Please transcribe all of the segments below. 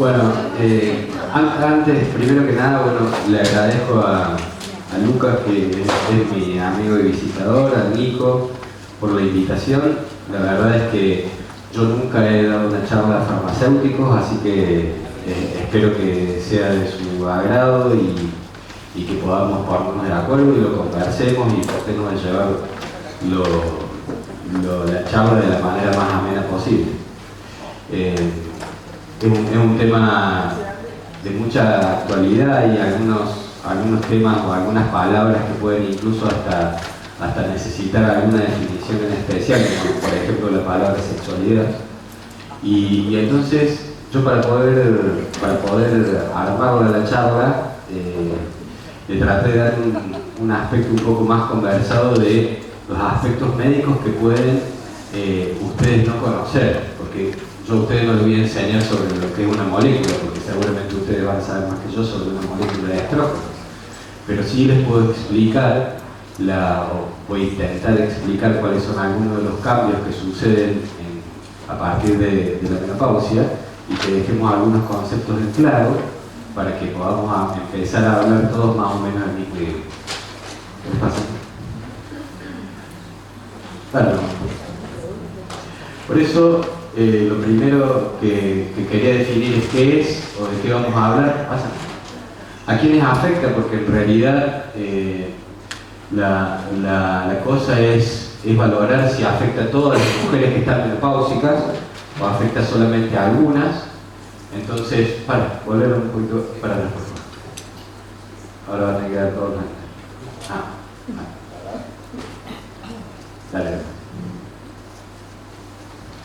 Bueno, antes, primero que nada, bueno, le agradezco a Lucas, que es mi amigo y visitador, a Nico, por la invitación. La verdad es que yo nunca he dado una charla a farmacéuticos, así que espero que sea de su agrado y que podamos ponernos de acuerdo y lo conversemos y tratemos de llevar la charla de la manera más amena posible. Es un tema de mucha actualidad y algunos temas o algunas palabras que pueden incluso hasta necesitar alguna definición en especial, como por ejemplo la palabra sexualidad. Y entonces yo para poder armar la charla le traté de dar un aspecto un poco más conversado de los aspectos médicos que pueden ustedes no conocer, porque yo a ustedes no les voy a enseñar sobre lo que es una molécula, porque seguramente ustedes van a saber más que yo sobre una molécula de estrógeno, pero sí les puedo explicar, o voy a intentar explicar cuáles son algunos de los cambios que suceden a partir de la menopausia y que dejemos algunos conceptos en claro para que podamos empezar a hablar todos más o menos al mismo idioma. ¿Qué pasa? Claro. Por eso, lo primero que quería definir es qué es o de qué vamos a hablar. ¿A quiénes afecta? Porque en realidad la cosa es valorar si afecta a todas las mujeres que están menopáusicas o afecta solamente a algunas. Entonces, volver un poquito para atrás, por favor. Ahora van a quedar todos. Dale.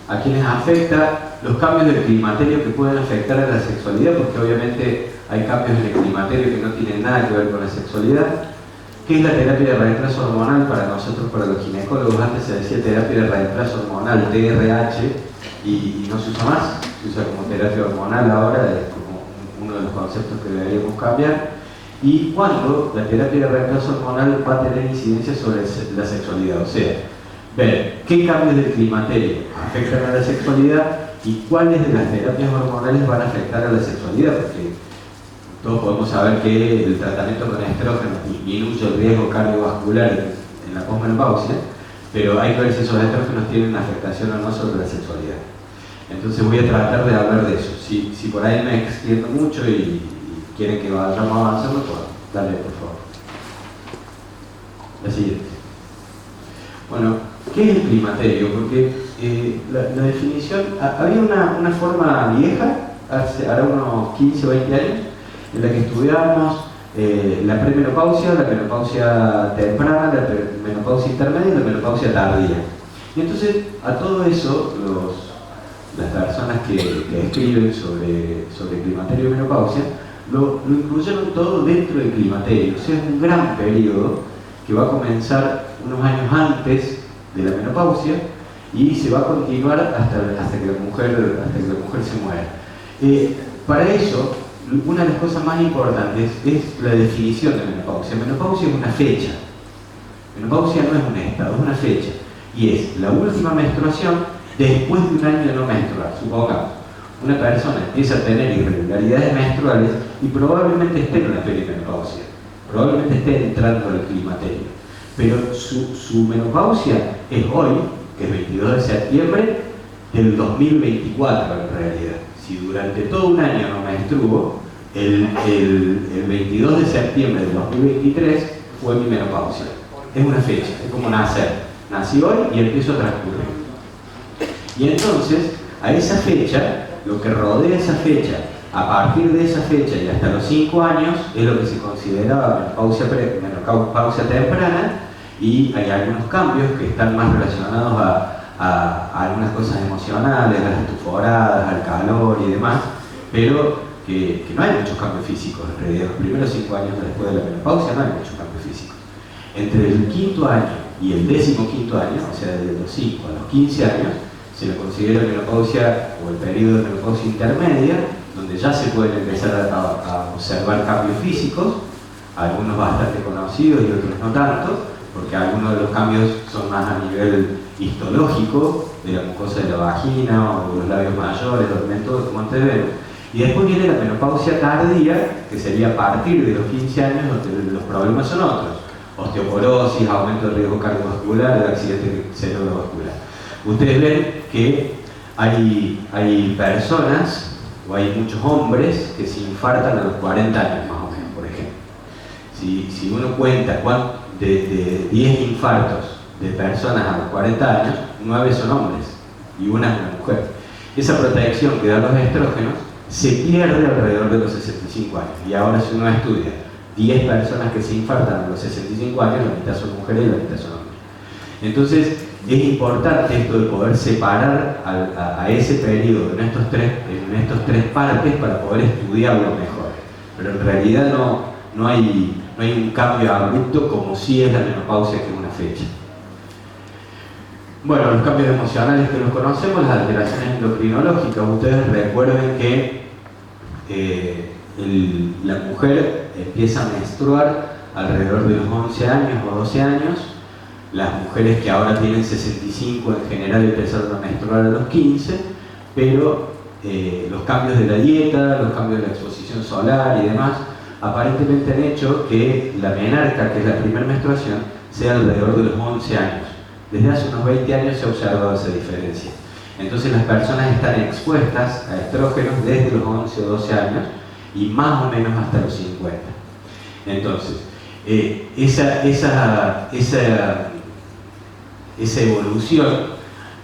A quienes afecta los cambios del climaterio que pueden afectar a la sexualidad, porque obviamente hay cambios en el climaterio que no tienen nada que ver con la sexualidad. ¿Qué es la terapia de reemplazo hormonal? Para nosotros, para los ginecólogos, antes se decía terapia de reemplazo hormonal, TRH, y no se usa más, se usa como terapia hormonal ahora, es como uno de los conceptos que deberíamos cambiar. Y cuándo la terapia de reemplazo hormonal va a tener incidencia sobre la sexualidad, o sea, ver qué cambios del climaterio afectan a la sexualidad y cuáles de las terapias hormonales van a afectar a la sexualidad, porque todos podemos saber que el tratamiento con estrógenos disminuye el riesgo cardiovascular en la posmenopausia, pero hay que ver si esos estrógenos tienen una afectación o no sobre la sexualidad. Entonces voy a tratar de hablar de eso. Si por ahí me extiendo mucho y quieren que vayamos avanzando, pues dale, por favor. La siguiente. Bueno, ¿qué es el climaterio? Porque la definición, había una forma vieja, hará unos 15 o 20 años, en la que estudiábamos la premenopausia, la menopausia temprana, la menopausia intermedia y la menopausia tardía. Y entonces a todo eso, las personas que escriben sobre climaterio y menopausia, lo incluyeron todo dentro del climaterio. O sea, es un gran periodo que va a comenzar unos años antes de la menopausia y se va a continuar hasta que la mujer se muera. Para eso, una de las cosas más importantes es la definición de menopausia. Menopausia es una fecha. Menopausia no es un estado, es una fecha. Y es la última menstruación después de un año de no menstruar. Supongamos, una persona empieza a tener irregularidades menstruales y probablemente esté en una perimenopausia. Probablemente esté entrando al climaterio. Pero su menopausia es hoy, que es 22 de septiembre del 2024 en realidad. Si durante todo un año no menstruo, el 22 de septiembre del 2023 fue mi menopausia. Es una fecha, es como nacer. Nací hoy y empiezo a transcurrir. Y entonces, a esa fecha, lo que rodea esa fecha, a partir de esa fecha y hasta los 5 años, es lo que se consideraba menopausia temprana, y hay algunos cambios que están más relacionados a algunas cosas emocionales, a las estuforadas, al calor y demás, pero que no hay muchos cambios físicos en realidad. Los primeros 5 años después de la menopausia no hay muchos cambios físicos. Entre el 5.º año y el 15.º año, o sea, desde los 5 a los 15 años, se le considera menopausia o el periodo de menopausia intermedia, donde ya se pueden empezar a observar cambios físicos, algunos bastante conocidos y otros no tanto, porque algunos de los cambios son más a nivel histológico, de la mucosa de la vagina o de los labios mayores, los mentos, Montevero, Y después viene la menopausia tardía, que sería a partir de los 15 años, donde los problemas son otros. Osteoporosis, aumento del riesgo cardiovascular, de accidente cerebrovascular. Ustedes ven que hay personas, o hay muchos hombres, que se infartan a los 40 años más o menos, por ejemplo. Si uno cuenta de 10 infartos de personas a los 40 años, 9 son hombres y una es una mujer. Esa protección que dan los estrógenos se pierde alrededor de los 65 años. Y ahora si uno estudia 10 personas que se infartan a los 65 años, la mitad son mujeres y la mitad son hombres. Entonces es importante esto de poder separar a ese periodo en estos tres partes para poder estudiarlo mejor. Pero en realidad no hay un cambio abrupto como si es la menopausia, que es una fecha. Bueno, los cambios emocionales que los conocemos, las alteraciones endocrinológicas. Ustedes recuerden que la mujer empieza a menstruar alrededor de los 11 años o 12 años. Las mujeres que ahora tienen 65 en general empezaron a menstruar a los 15, pero los cambios de la dieta, los cambios de la exposición solar y demás, aparentemente han hecho que la menarca, que es la primera menstruación, sea alrededor de los 11 años. Desde hace unos 20 años se ha observado esa diferencia. Entonces las personas están expuestas a estrógenos desde los 11 o 12 años y más o menos hasta los 50. Entonces, esa evolución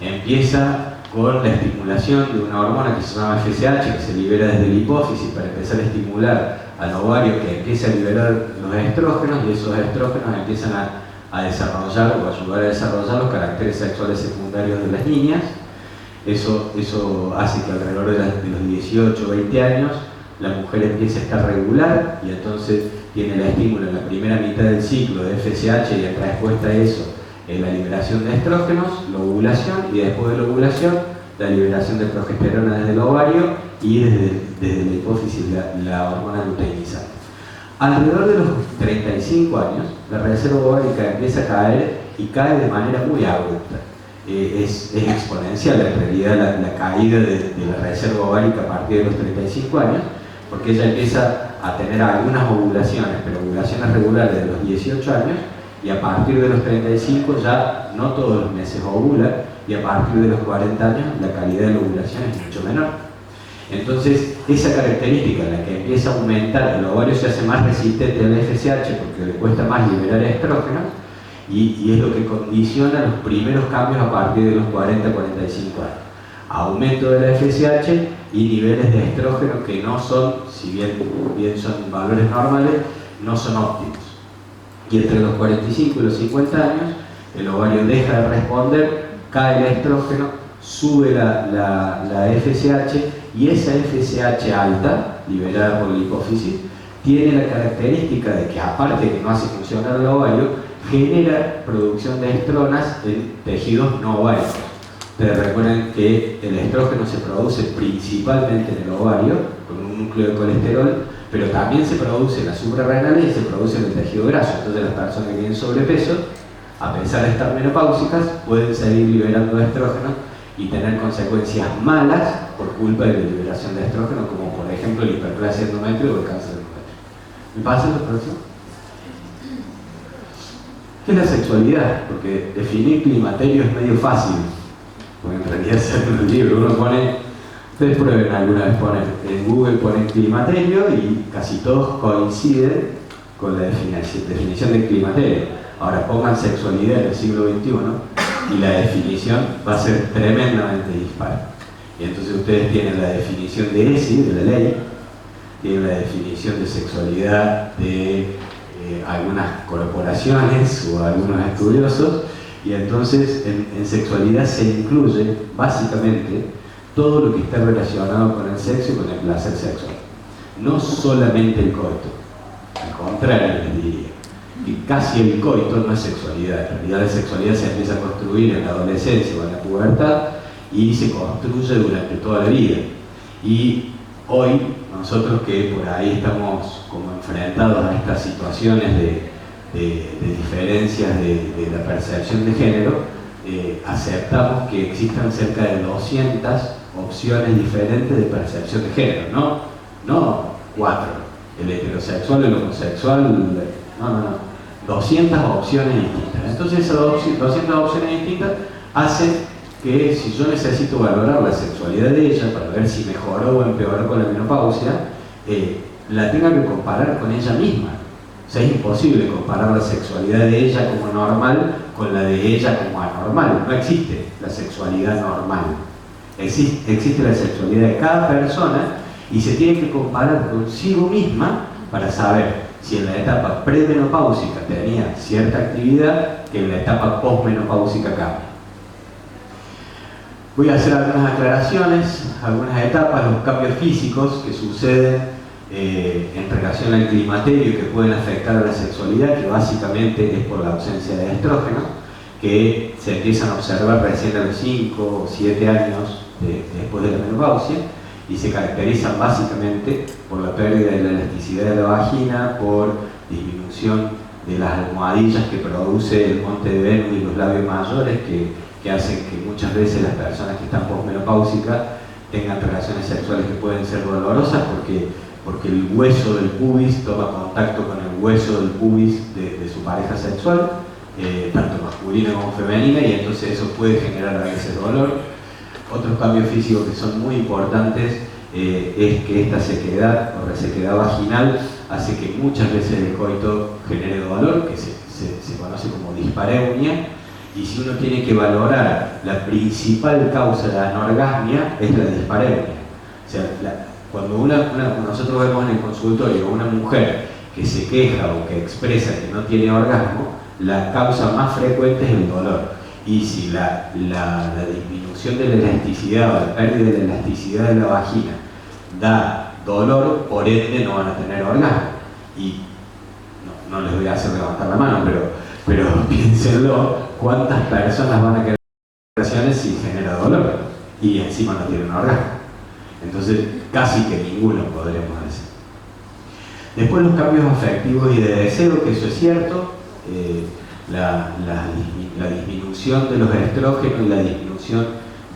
empieza con la estimulación de una hormona que se llama FSH, que se libera desde la hipófisis para empezar a estimular al ovario, que empiece a liberar los estrógenos, y esos estrógenos empiezan a desarrollar o ayudar a desarrollar los caracteres sexuales secundarios de las niñas. Eso hace que alrededor de los 18 o 20 años la mujer empiece a estar regular, y entonces tiene el estímulo en la primera mitad del ciclo de FSH, y en respuesta a eso la liberación de estrógenos, la ovulación, y después de la ovulación la liberación de progesterona desde el ovario y desde la hipófisis la hormona luteinizante. Alrededor de los 35 años la reserva ovárica empieza a caer, y cae de manera muy abrupta. Es exponencial en realidad la caída de la reserva ovárica a partir de los 35 años, porque ella empieza a tener algunas ovulaciones, pero ovulaciones regulares de los 18 años, y a partir de los 35 ya no todos los meses ovula, y a partir de los 40 años la calidad de la ovulación es mucho menor. Entonces, esa característica en la que empieza a aumentar, el ovario se hace más resistente al FSH porque le cuesta más liberar estrógenos, y es lo que condiciona los primeros cambios a partir de los 40-45 años. Aumento de la FSH y niveles de estrógeno que no son, si bien son valores normales, no son óptimos. Y entre los 45 y los 50 años, el ovario deja de responder, cae el estrógeno, sube la FSH, y esa FSH alta, liberada por la hipófisis, tiene la característica de que, aparte de que no hace funcionar el ovario, genera producción de estronas en tejidos no ováricos. Ustedes recuerden que el estrógeno se produce principalmente en el ovario, con un núcleo de colesterol, pero también se produce en las suprarrenales y se produce en el tejido graso. Entonces las personas que tienen sobrepeso, a pesar de estar menopáusicas, pueden seguir liberando estrógeno y tener consecuencias malas por culpa de la liberación de estrógeno, como por ejemplo la hiperplasia endometrio o el cáncer de endometrio. ¿Me pasa la próxima? ¿Qué es la sexualidad? Porque definir climaterio es medio fácil, porque en realidad es un libro, uno pone, ustedes prueben alguna vez poner, en Google ponen climaterio y casi todos coinciden con la definición de climaterio. Ahora pongan sexualidad en el siglo XXI y la definición va a ser tremendamente dispar. Y entonces ustedes tienen la definición de ESI, de la ley, tienen la definición de sexualidad de algunas corporaciones o algunos estudiosos, y entonces en sexualidad se incluye básicamente todo lo que está relacionado con el sexo y con el placer sexual. No solamente el coito, al contrario les diría, que casi el coito no es sexualidad. En realidad la sexualidad se empieza a construir en la adolescencia o en la pubertad y se construye durante toda la vida. Y hoy nosotros que por ahí estamos como enfrentados a estas situaciones de diferencias de la percepción de género, aceptamos que existan cerca de 200 opciones diferentes de percepción de género, no 4, el heterosexual, el homosexual, no. 200 opciones distintas. Entonces esas 200 opciones distintas hacen que si yo necesito valorar la sexualidad de ella para ver si mejoró o empeoró con la menopausia, la tenga que comparar con ella misma. O sea, es imposible comparar la sexualidad de ella como normal con la de ella como anormal. No existe la sexualidad normal. Existe la sexualidad de cada persona y se tiene que comparar consigo misma para saber si en la etapa premenopáusica tenía cierta actividad que en la etapa posmenopáusica cambia. Voy a hacer algunas aclaraciones, algunas etapas, los cambios físicos que suceden en relación al climaterio y que pueden afectar a la sexualidad, que básicamente es por la ausencia de estrógeno, que se empiezan a observar recién a los 5 o 7 años después de la menopausia, y se caracterizan básicamente por la pérdida de la elasticidad de la vagina, por disminución de las almohadillas que produce el monte de Venus y los labios mayores, que hacen que muchas veces las personas que están posmenopáusicas tengan relaciones sexuales que pueden ser dolorosas porque el hueso del pubis toma contacto con el hueso del pubis de su pareja sexual, tanto masculina como femenina, y entonces eso puede generar a veces dolor. Otros cambios físicos que son muy importantes es que esta sequedad o resequedad vaginal hace que muchas veces el coito genere dolor, que se conoce como dispareunia, y si uno tiene que valorar la principal causa de la anorgasmia es la dispareunia. O sea, cuando nosotros vemos en el consultorio una mujer que se queja o que expresa que no tiene orgasmo, la causa más frecuente es el dolor. Y si la disminución de la elasticidad o la pérdida de la elasticidad de la vagina da dolor, por ende no van a tener orgasmo. Y no les voy a hacer levantar la mano, pero piénsenlo, ¿cuántas personas van a querer relaciones si genera dolor? Y encima no tienen orgasmo. Entonces, casi que ninguno podríamos decir. Después los cambios afectivos y de deseo, que eso es cierto. La disminución de los estrógenos y la disminución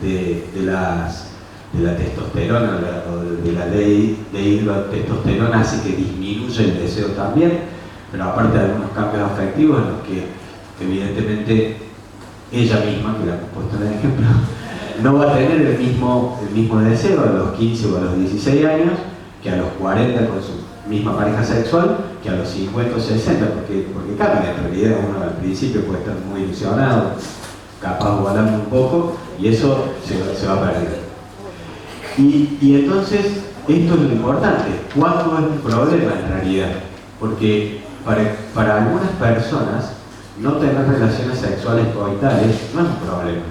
de la testosterona o de la ley de hidrotestosterona hace que disminuya el deseo también, pero aparte de algunos cambios afectivos en los que evidentemente ella misma, que la hemos puesto en el ejemplo, no va a tener el mismo deseo a los 15 o a los 16 años que a los 40 con su misma pareja sexual, que a los 50 o 60, porque cambia. En realidad uno al principio puede estar muy ilusionado, capaz volando un poco, y eso se va a perder. Y entonces, esto es lo importante, ¿cuándo es un problema en realidad? Porque para algunas personas, no tener relaciones sexuales coitales no es un problema.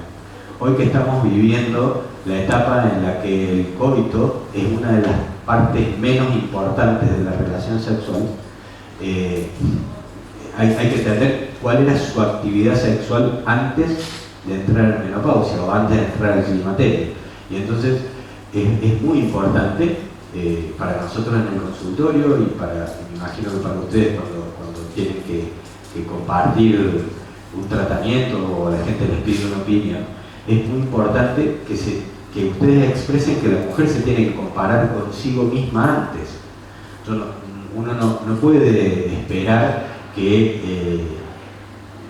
Hoy que estamos viviendo la etapa en la que el coito es una de las partes menos importantes de la relación sexual, hay que entender cuál era su actividad sexual antes de entrar en menopausia o antes de entrar al climaterio. Y entonces es muy importante para nosotros en el consultorio y me imagino que para ustedes cuando tienen que compartir un tratamiento o la gente les pide una opinión, es muy importante que ustedes expresen que la mujer se tiene que comparar consigo misma antes. Uno no puede esperar que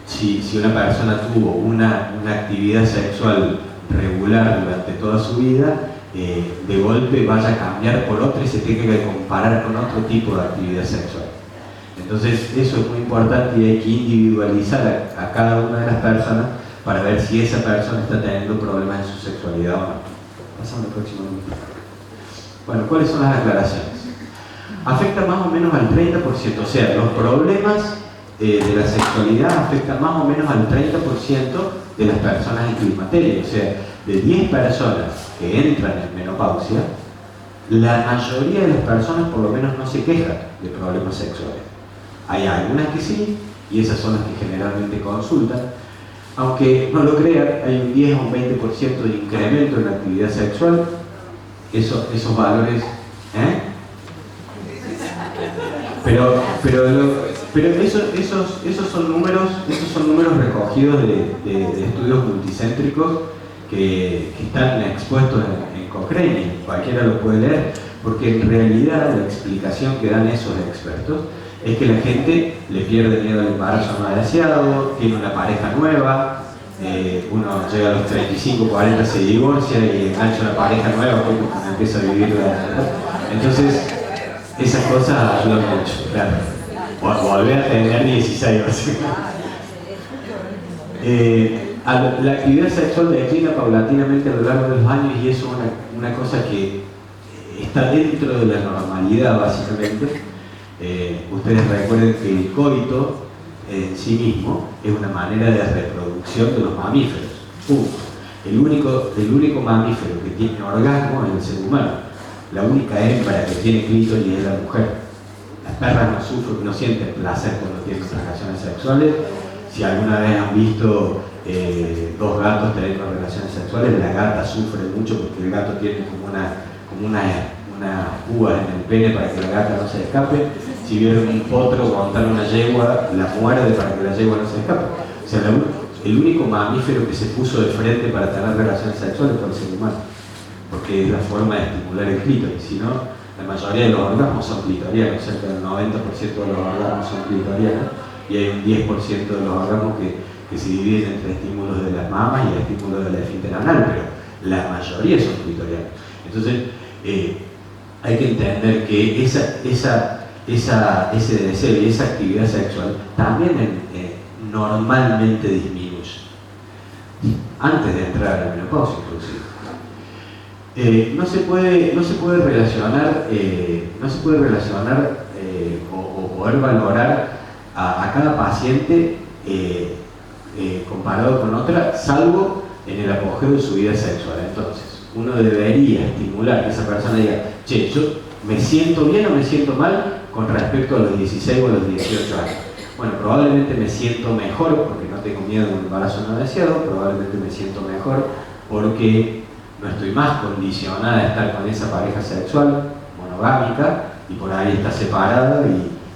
si una persona tuvo una actividad sexual regular durante toda su vida, de golpe vaya a cambiar por otra y se tenga que comparar con otro tipo de actividad sexual. Entonces eso es muy importante y hay que individualizar a cada una de las personas para ver si esa persona está teniendo problemas en su sexualidad o no. Pasamos al próximo minuto. Bueno, ¿cuáles son las aclaraciones? Afecta más o menos al 30%, o sea, los problemas de la sexualidad afectan más o menos al 30% de las personas en climaterio. O sea, de 10 personas que entran en menopausia, la mayoría de las personas por lo menos no se quejan de problemas sexuales. Hay algunas que sí, y esas son las que generalmente consultan. Aunque no lo crean, hay un 10 o un 20% de incremento en la actividad sexual. Esos valores, pero Pero esos son números recogidos de estudios multicéntricos que están expuestos en Cochrane, cualquiera lo puede leer, porque en realidad la explicación que dan esos expertos es que la gente le pierde miedo al embarazo no deseado, tiene una pareja nueva, uno llega a los 35, 40, se divorcia y engancha una pareja nueva porque empieza a vivir entonces esas cosas ayudan mucho, claro. Volver a tener 16 la actividad sexual declina paulatinamente a lo largo de los años y eso es una cosa que está dentro de la normalidad básicamente. Ustedes recuerden que el coito en sí mismo es una manera de reproducción de los mamíferos. El único mamífero que tiene orgasmo es el ser humano. La única hembra que tiene clítoris es la mujer. Las perras no sienten placer cuando tienen relaciones sexuales. Si alguna vez han visto dos gatos teniendo relaciones sexuales, la gata sufre mucho porque el gato tiene como unas púas en el pene para que la gata no se escape. Si vieron un potro montar una yegua, la muerde para que la yegua no se escape. O sea, el único mamífero que se puso de frente para tener relaciones sexuales fue el ser humano, porque es la forma de estimular el clítoris. Si no, la mayoría de los orgasmos son clitorianos, cerca del 90% de los orgasmos son clitorianos, y hay un 10% de los orgasmos que se dividen entre estímulos de las mamas y estímulos de la esfínter anal, pero la mayoría son clitorianos. Entonces, hay que entender que ese deseo y esa actividad sexual también normalmente disminuye, antes de entrar a la menopausia inclusive. No se puede relacionar o poder valorar a cada paciente comparado con otra, salvo en el apogeo de su vida sexual. Entonces, uno debería estimular que esa persona diga, che, yo me siento bien o me siento mal con respecto a los 16 o a los 18 años. Bueno, probablemente me siento mejor porque no tengo miedo de un embarazo no deseado, probablemente me siento mejor porque no estoy más condicionada a estar con esa pareja sexual monogámica y por ahí está separada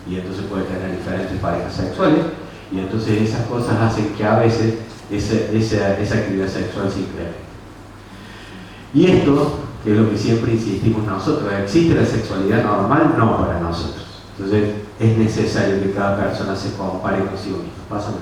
y entonces puede tener diferentes parejas sexuales, y entonces esas cosas hacen que a veces esa actividad sexual se incremente. Y esto, que es lo que siempre insistimos nosotros, ¿existe la sexualidad normal? No para nosotros. Entonces es necesario que cada persona se compare consigo mismo. Pásame.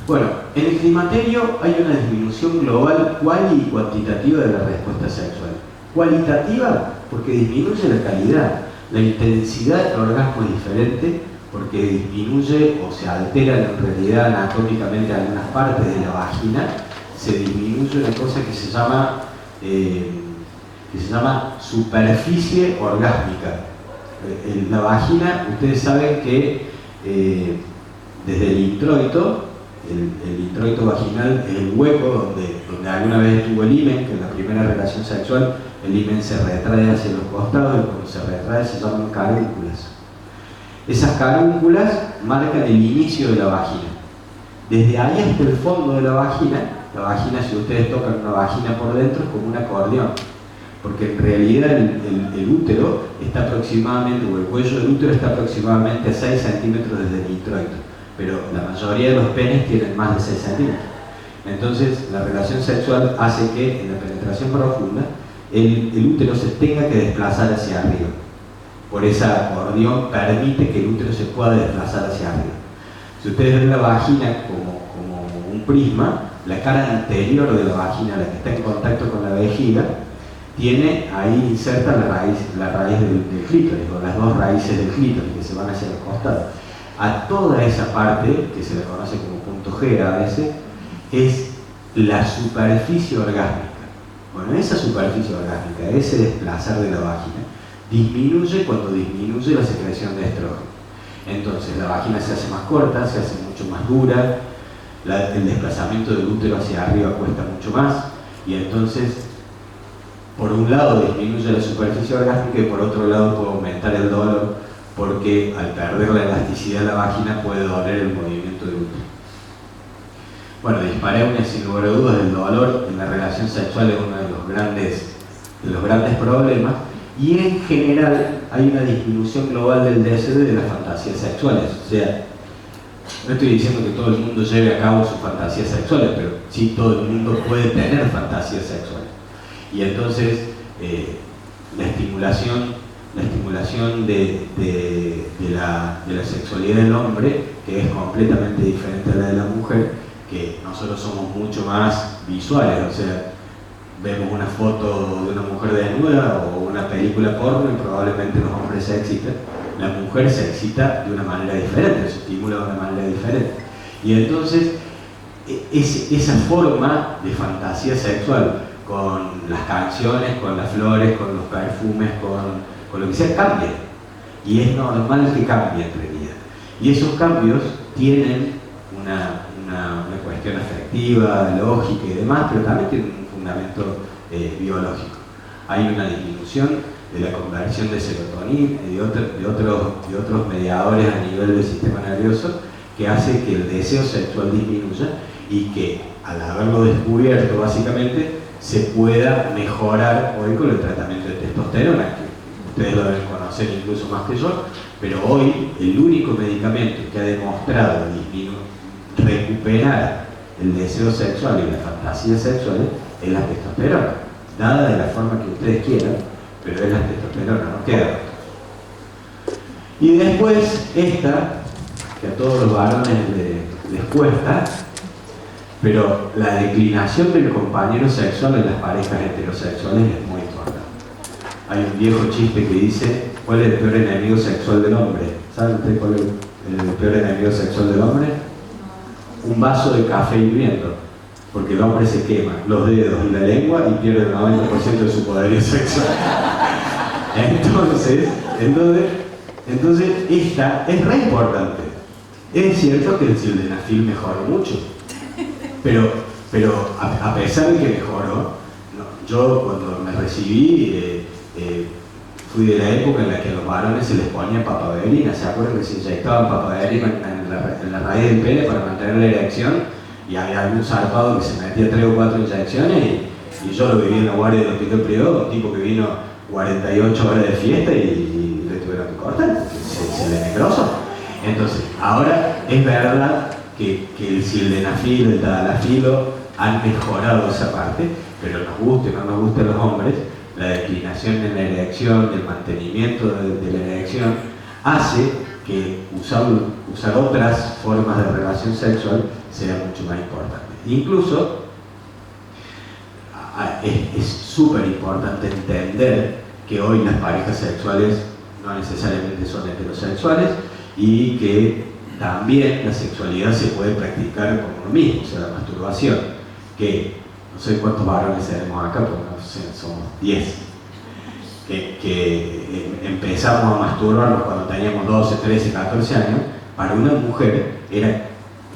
Bueno, en el climaterio hay una disminución global cual y cuantitativa de la respuesta sexual. Cualitativa porque disminuye la calidad, la intensidad del orgasmo es diferente porque disminuye o se altera en realidad anatómicamente algunas partes de la vagina, se disminuye una cosa que se llama superficie orgásmica. En la vagina, ustedes saben que desde el introito, el introito vaginal es el hueco donde alguna vez estuvo el himen, que en la primera relación sexual el himen se retrae hacia los costados y cuando se retrae se llaman carúnculas. Esas carúnculas marcan el inicio de la vagina. Desde ahí hasta el fondo de la vagina, si ustedes tocan una vagina por dentro es como un acordeón, porque en realidad el útero está aproximadamente, o el cuello del útero está aproximadamente a 6 centímetros desde el introito, pero la mayoría de los penes tienen más de 6 centímetros. Entonces la relación sexual hace que en la penetración profunda el útero se tenga que desplazar hacia arriba. Por ese acordeón permite que el útero se pueda desplazar hacia arriba. Si ustedes ven la vagina como un prisma, la cara anterior de la vagina, la que está en contacto con la vejiga, tiene ahí inserta la raíz del clítoris, o las dos raíces del clítoris que se van hacia los costados. A toda esa parte, que se le conoce como punto G a veces, es la superficie orgásmica. Bueno, esa superficie orgásmica, ese desplazar de la vagina, disminuye cuando disminuye la secreción de estrógeno. Entonces la vagina se hace más corta, se hace mucho más dura, el desplazamiento del útero hacia arriba cuesta mucho más, y entonces por un lado disminuye la superficie orgásmica y por otro lado puede aumentar el dolor, porque al perder la elasticidad de la vagina puede doler el movimiento del útero. Bueno, dispareunia sin lugar a dudas, el dolor en la relación sexual es uno de los grandes problemas, y en general hay una disminución global del deseo y de las fantasías sexuales. O sea, no estoy diciendo que todo el mundo lleve a cabo sus fantasías sexuales, pero sí todo el mundo puede tener fantasías sexuales. Y entonces la estimulación de la sexualidad del hombre, que es completamente diferente a la de la mujer, que nosotros somos mucho más visuales, o sea, vemos una foto de una mujer desnuda o una película porno y probablemente los hombres se excitan. La mujer se excita de una manera diferente, se estimula de una manera diferente. Y entonces, esa forma de fantasía sexual, con las canciones, con las flores, con los perfumes, con lo que sea, cambia. Y es normal que cambie en realidad. Y esos cambios tienen una cuestión afectiva, lógica y demás, pero también tienen un fundamento biológico. Hay una disminución de la conversión de serotonina y de otros mediadores a nivel del sistema nervioso que hace que el deseo sexual disminuya y que, al haberlo descubierto básicamente, se pueda mejorar hoy con el tratamiento de testosterona, que ustedes lo deben conocer incluso más que yo, pero hoy el único medicamento que ha demostrado recuperar el deseo sexual y la fantasía sexual es la testosterona, dada de la forma que ustedes quieran, pero es la testosterona, no queda. Y después esta, que a todos los varones les cuesta, pero la declinación del compañero sexual en las parejas heterosexuales es muy importante. Hay un viejo chiste que dice: ¿cuál es el peor enemigo sexual del hombre? ¿Saben ustedes cuál es el peor enemigo sexual del hombre? Un vaso de café hirviendo, porque el hombre se quema los dedos y la lengua y pierde el 90% de su poderío sexual. Entonces esta es re importante. Es cierto que el sildenafil mejoró mucho, pero a pesar de que mejoró, yo cuando me recibí fui de la época en la que a los varones se les ponía papaverina. ¿Se acuerdan que se inyectaban papaverina en la raíz del pene para mantener la erección? Y había algún zarpado que se metía 3 o 4 inyecciones y yo lo viví en la guardia del hospital privado, un tipo que vino 48 horas de fiesta y le tuvieron que cortar, se le necrosó. Entonces, ahora es verdad que el sildenafil, el tadalafilo han mejorado esa parte, pero nos guste o no nos guste a los hombres, la declinación en la erección, el mantenimiento de la erección, hace que usar otras formas de relación sexual sea mucho más importante. Incluso es súper importante entender que hoy las parejas sexuales no necesariamente son heterosexuales y que también la sexualidad se puede practicar por uno mismo, o sea, la masturbación, que no sé cuántos varones seremos acá, pero no sé, somos 10, que empezamos a masturbarnos cuando teníamos 12, 13, 14 años. Para una mujer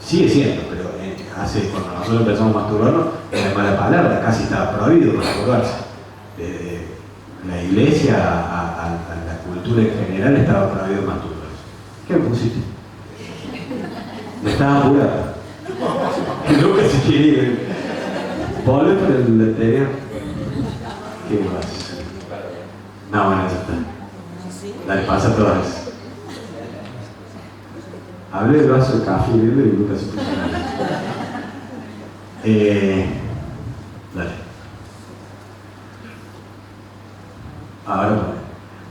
sigue siendo, pero cuando nosotros empezamos a masturbarnos era mala palabra, casi estaba prohibido masturbarse. Desde la iglesia a la cultura en general estaba prohibido masturbarse. ¿Qué me pusiste? Me estaba apurando. Nunca se quería ir. Ponle por el anterior. ¿Qué más? No, bueno, ya está. Dale, pasa todas. Hablé del vaso de café y nunca se puso nada. Dale. Ahora,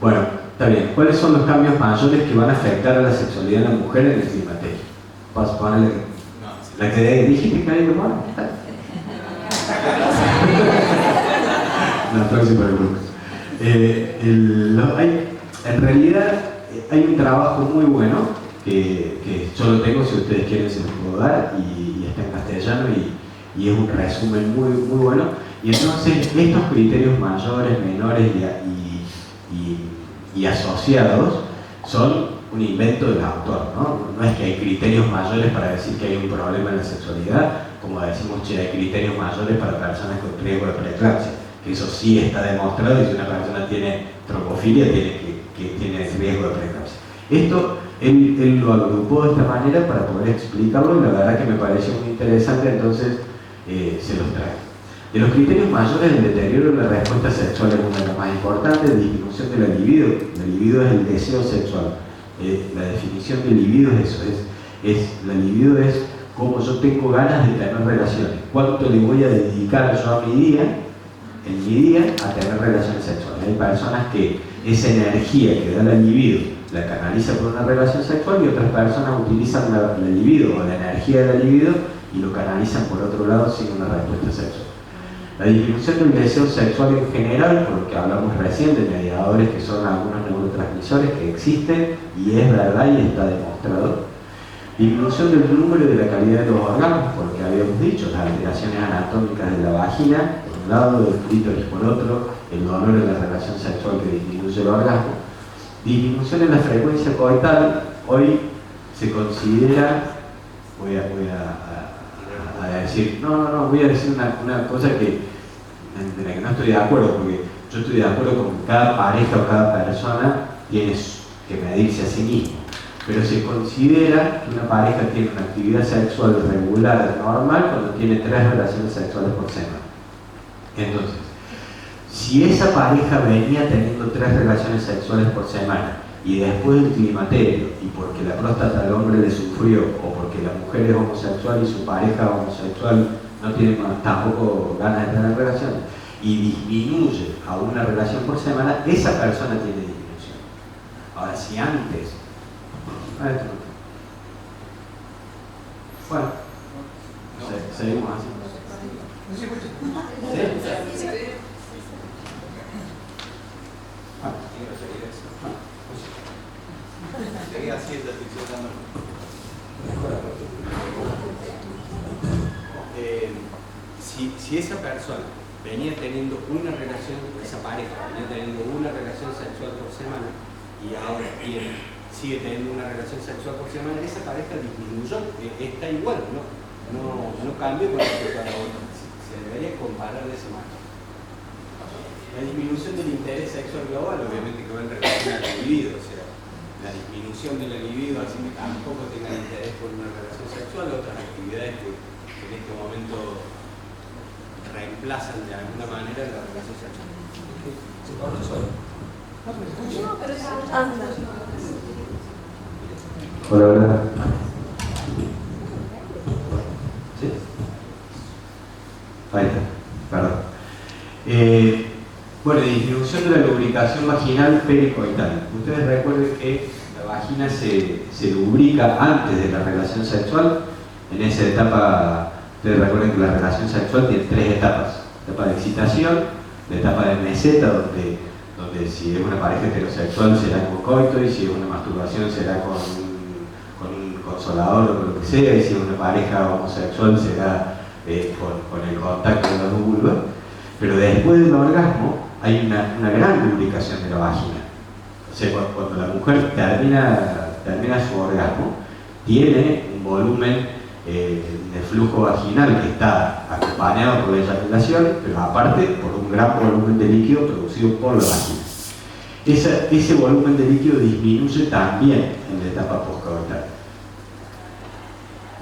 bueno, está bien. ¿Cuáles son los cambios mayores que van a afectar a la sexualidad de la mujer en el climaterio? Paso, ponle la que dijiste que hay que poner. La próxima pregunta. En realidad hay un trabajo muy bueno que yo lo tengo, si ustedes quieren se los puedo dar, y está en castellano y es un resumen muy bueno. Y entonces estos criterios mayores, menores y asociados son un invento del autor, ¿no? No es que hay criterios mayores para decir que hay un problema en la sexualidad, como decimos que hay criterios mayores para personas con riesgo de preeclampsia, que eso sí está demostrado, y si una persona tiene trombofilia tiene riesgo de preeclampsia. Esto él lo agrupó de esta manera para poder explicarlo, y la verdad que me pareció muy interesante, entonces se los traigo. De los criterios mayores del deterioro de la respuesta sexual es uno de los más importantes, disminución de la libido. La libido es el deseo sexual. La definición de libido es eso, la libido es cómo yo tengo ganas de tener relaciones, cuánto le voy a dedicar yo a mi día, en mi día, a tener relaciones sexuales. Hay personas que esa energía que da la libido la canaliza por una relación sexual y otras personas utilizan la libido o la energía de la libido y lo canalizan por otro lado sin una respuesta sexual. La disminución del deseo sexual en general, por lo que hablamos recién de mediadores que son algunos neurotransmisores que existen y es verdad y está demostrado. Disminución del número y de la calidad de los órganos, por lo que habíamos dicho, las alteraciones anatómicas de la vagina, por un lado, del clítoris por otro, el dolor en la relación sexual que disminuye el orgasmo. Disminución en la frecuencia coital, hoy se considera, voy a decir, voy a decir una cosa en la que no estoy de acuerdo, porque yo estoy de acuerdo con que cada pareja o cada persona tiene que medirse a sí mismo. Pero se considera que una pareja tiene una actividad sexual regular, normal, cuando tiene 3 relaciones sexuales por semana. Entonces, si esa pareja venía teniendo 3 relaciones sexuales por semana y después del climaterio, y porque la próstata al hombre le sufrió, o porque la mujer es homosexual y su pareja homosexual no tiene tampoco ganas de tener relaciones, y disminuye a una relación por semana, esa persona tiene disminución. Ahora, si antes... Bueno, seguimos así. ¿Sí? Seguía así, ya estoy soltando. Si esa persona venía teniendo una relación, esa pareja venía teniendo una relación sexual por semana y ahora sigue teniendo una relación sexual por semana, esa pareja disminuyó, está igual, no cambió con respecto a la otra. Se debería comparar de esa manera. La disminución del interés sexual global, obviamente que va en relación al libido, o sea, la disminución de la libido así que tampoco tengan interés por una relación sexual, otras actividades que en este momento reemplazan de alguna manera la relación sexual. Hola, hola. ¿Sí? Ahí está, perdón. Bueno, disminución de la lubricación vaginal pericoital. Ustedes recuerden que la vagina se lubrica antes de la relación sexual. En esa etapa, ustedes recuerden que la relación sexual tiene 3 etapas. La etapa de excitación, la etapa de meseta, donde si es una pareja heterosexual será con coito, y si es una masturbación será con un consolador o con lo que sea, y si es una pareja homosexual será con el contacto de las vulvas. Pero después del orgasmo hay una gran lubricación de la vagina. O sea, cuando la mujer termina su orgasmo, tiene un volumen de flujo vaginal que está acompañado por la eyaculación, pero aparte por un gran volumen de líquido producido por la vagina. Ese volumen de líquido disminuye también en la etapa postcoital.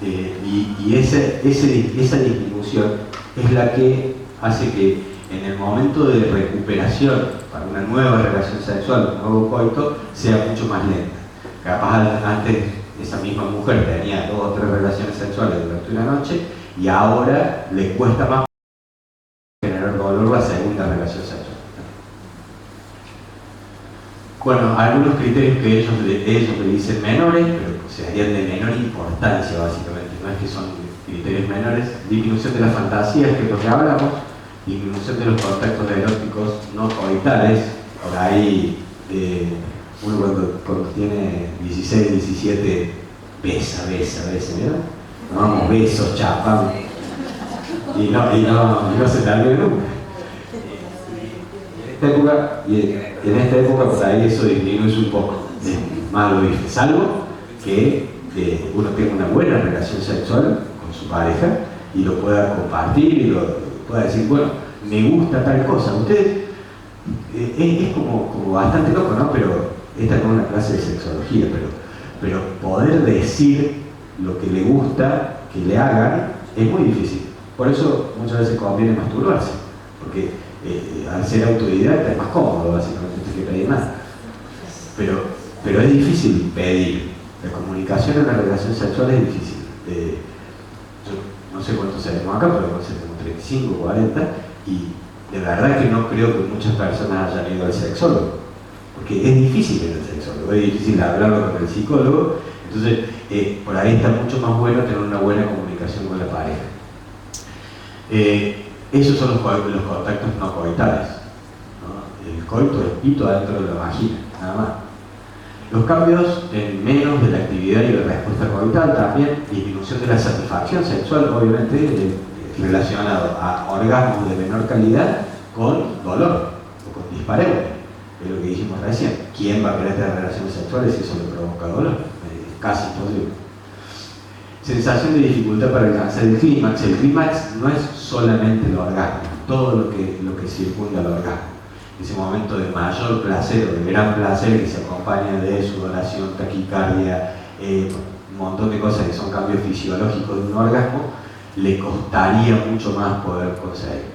Y esa disminución es la que hace que en el momento de recuperación para una nueva relación sexual, un nuevo coito, sea mucho más lenta. Capaz antes esa misma mujer tenía 2 o 3 relaciones sexuales durante una noche y ahora le cuesta más generar dolor la segunda relación sexual. Bueno, algunos criterios que ellos le dicen menores, pero serían de menor importancia básicamente, no es que son criterios menores. Disminución de las fantasías, que es lo que hablamos, disminución de los contactos eróticos no coitales. Por ahí uno cuando tiene 16, 17 besa, ¿verdad? Nos damos besos, chapamos y no se termina nunca. En esta época por ahí eso disminuye un poco, es malo, salvo que uno tenga una buena relación sexual con su pareja y lo pueda compartir y lo pueda decir, bueno, me gusta tal cosa. Ustedes, es como bastante loco, ¿no? Pero esta no es una clase de sexología, pero poder decir lo que le gusta que le hagan es muy difícil. Por eso muchas veces conviene masturbarse, porque al ser autodidacta es más cómodo, básicamente, no hay que pedir nada. Pero es difícil pedir. La comunicación en la relación sexual es difícil. Yo no sé cuántos seremos acá, pero no sé, como 35, 40, y de verdad que no creo que muchas personas hayan ido al sexólogo, porque es difícil ir al sexólogo, es difícil hablarlo con el psicólogo, entonces por ahí está mucho más bueno tener una buena comunicación con la pareja. Esos son los contactos no coitales, ¿no? El coito es pito adentro de la vagina, nada más. Los cambios en menos de la actividad y la respuesta coital, también disminución de la satisfacción sexual, obviamente relacionado a orgasmos de menor calidad con dolor o con dispareunia. Es lo que dijimos recién. ¿Quién va a querer tener relaciones sexuales si eso le provoca dolor? Casi imposible. Sensación de dificultad para alcanzar el clímax. El clímax no es solamente el orgasmo, todo lo que circunda el orgasmo. Ese momento de mayor placer o de gran placer que se acompaña de sudoración, taquicardia, un montón de cosas que son cambios fisiológicos de un orgasmo, le costaría mucho más poder conseguir.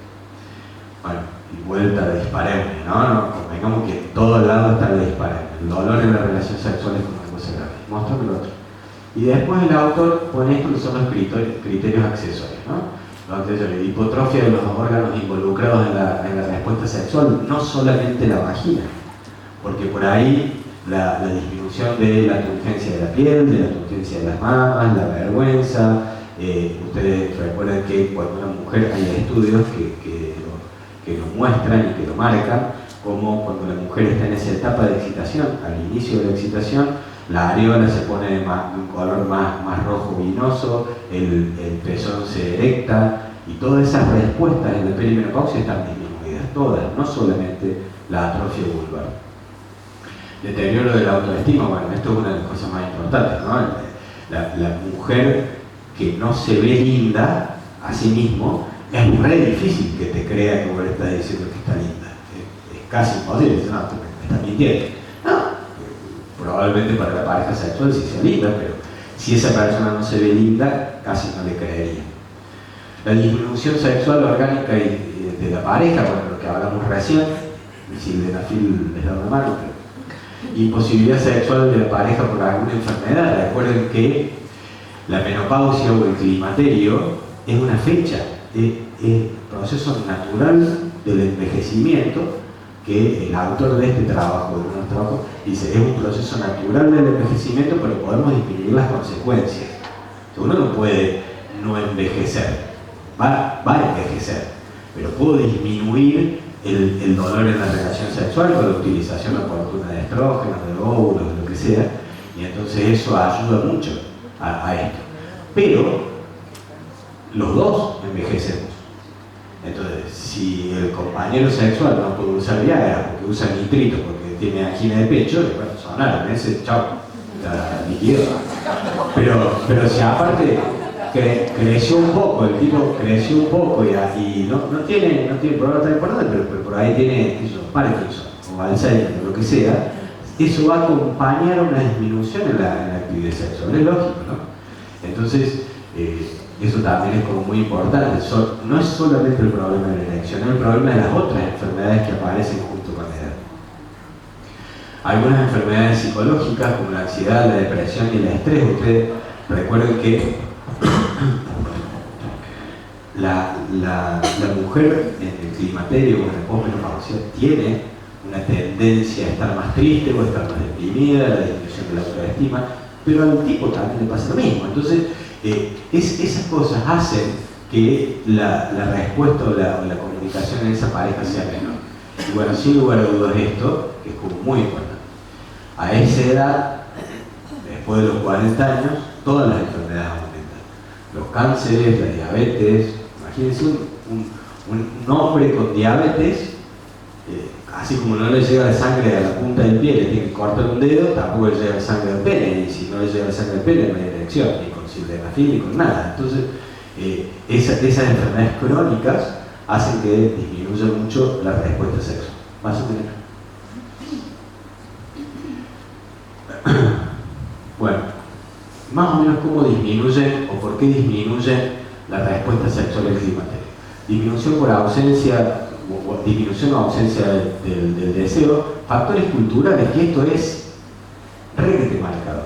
Bueno, y vuelta de dispareunia, ¿no? Convengamos que en todos lados está la dispareunia. El dolor en la relación sexual es una cosa grave. Móstrame el otro. Y después el autor pone esto que son los criterios accesorios, ¿no? La hipotrofia de los órganos involucrados en la respuesta sexual, no solamente la vagina, porque por ahí la disminución de la turgencia de la piel, de la turgencia de las mamas, la vergüenza. Ustedes recuerdan que cuando una mujer, hay estudios que lo muestran y que lo marcan, como cuando la mujer está en esa etapa de excitación, al inicio de la excitación, la areola se pone de un color más rojo vinoso, el pezón se erecta, y todas esas respuestas en la perimenopausia están disminuidas, todas, no solamente la atrofia vulvar. Deterioro de la autoestima, bueno, esto es una de las cosas más importantes, ¿no? La mujer que no se ve linda a sí mismo, es re difícil que te crea que vos le estás diciendo que está linda. Es casi imposible, no, me estás mintiendo. No. Probablemente para la pareja sexual sí sea linda, pero si esa persona no se ve linda, casi no le creería. La disminución sexual orgánica de la pareja, bueno, lo que hablamos recién, si el Denafil les da una mano, pero imposibilidad sexual de la pareja por alguna enfermedad. Recuerden que la menopausia o el climaterio es una fecha, es proceso natural del envejecimiento, que el autor de este trabajo, de nuestro trabajo, dice, es un proceso natural del envejecimiento, pero podemos disminuir las consecuencias. Uno no puede no envejecer, va a envejecer, pero puedo disminuir el dolor en la relación sexual con la utilización oportuna de estrógenos, de óvulos, de lo que sea, y entonces eso ayuda mucho a esto. Pero los dos envejecemos. Entonces, si el compañero sexual no puede usar Viagra porque usa nitrito, porque tiene angina de pecho, bueno, sonar, ese chao, está liquidado. Pero si aparte creció un poco, el tipo creció un poco y no tiene problema tan importante, pero por ahí tiene Parkinson o Alzheimer o lo que sea, eso va a acompañar una disminución en la actividad sexual, es lógico, ¿no? Entonces, eso también es como muy importante. No es solamente el problema de la erección, es el problema de las otras enfermedades que aparecen junto con la edad. Algunas enfermedades psicológicas como la ansiedad, la depresión y el estrés. Ustedes recuerden que la mujer en el climaterio o en la posmenopausia tiene una tendencia a estar más triste o a estar más deprimida, la disminución de la autoestima, pero al tipo también le pasa lo mismo. Entonces, esas cosas hacen que la respuesta o la comunicación en esa pareja sea menor. Y bueno, sin lugar a dudas esto es como muy importante. A esa edad, después de los 40 años, todas las enfermedades aumentan. Los cánceres, la diabetes. Imagínense un hombre con diabetes, así como no le llega la sangre a la punta del pie, le tiene que cortar un dedo, tampoco le llega la sangre al pene, y si no le llega la sangre al pene no hay erección, ni con sildenafil ni con nada. Entonces, esas enfermedades crónicas hacen que disminuya mucho la respuesta sexual. Más o menos. Bueno, más o menos cómo disminuyen o por qué disminuyen la respuesta sexual del climaterio. Disminución por ausencia, disminución o ausencia del deseo, factores culturales, que esto es requete marcado.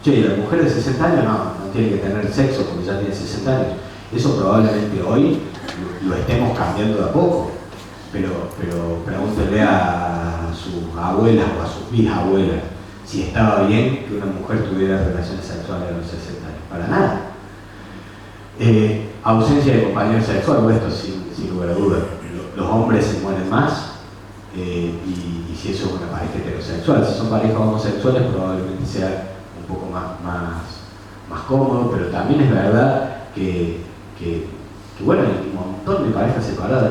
Che, la mujer de 60 años no tiene que tener sexo porque ya tiene 60 años. Eso probablemente hoy lo estemos cambiando de a poco, pero pregúntele a sus abuelas o a sus bisabuelas si estaba bien que una mujer tuviera relaciones sexuales a los 60 años. Para nada. Ausencia de compañero sexual, pues esto sin lugar a dudas. Los hombres se mueren más, y si eso es una pareja heterosexual. Si son parejas homosexuales probablemente sea un poco más cómodo, pero también es verdad que bueno, hay un montón de parejas separadas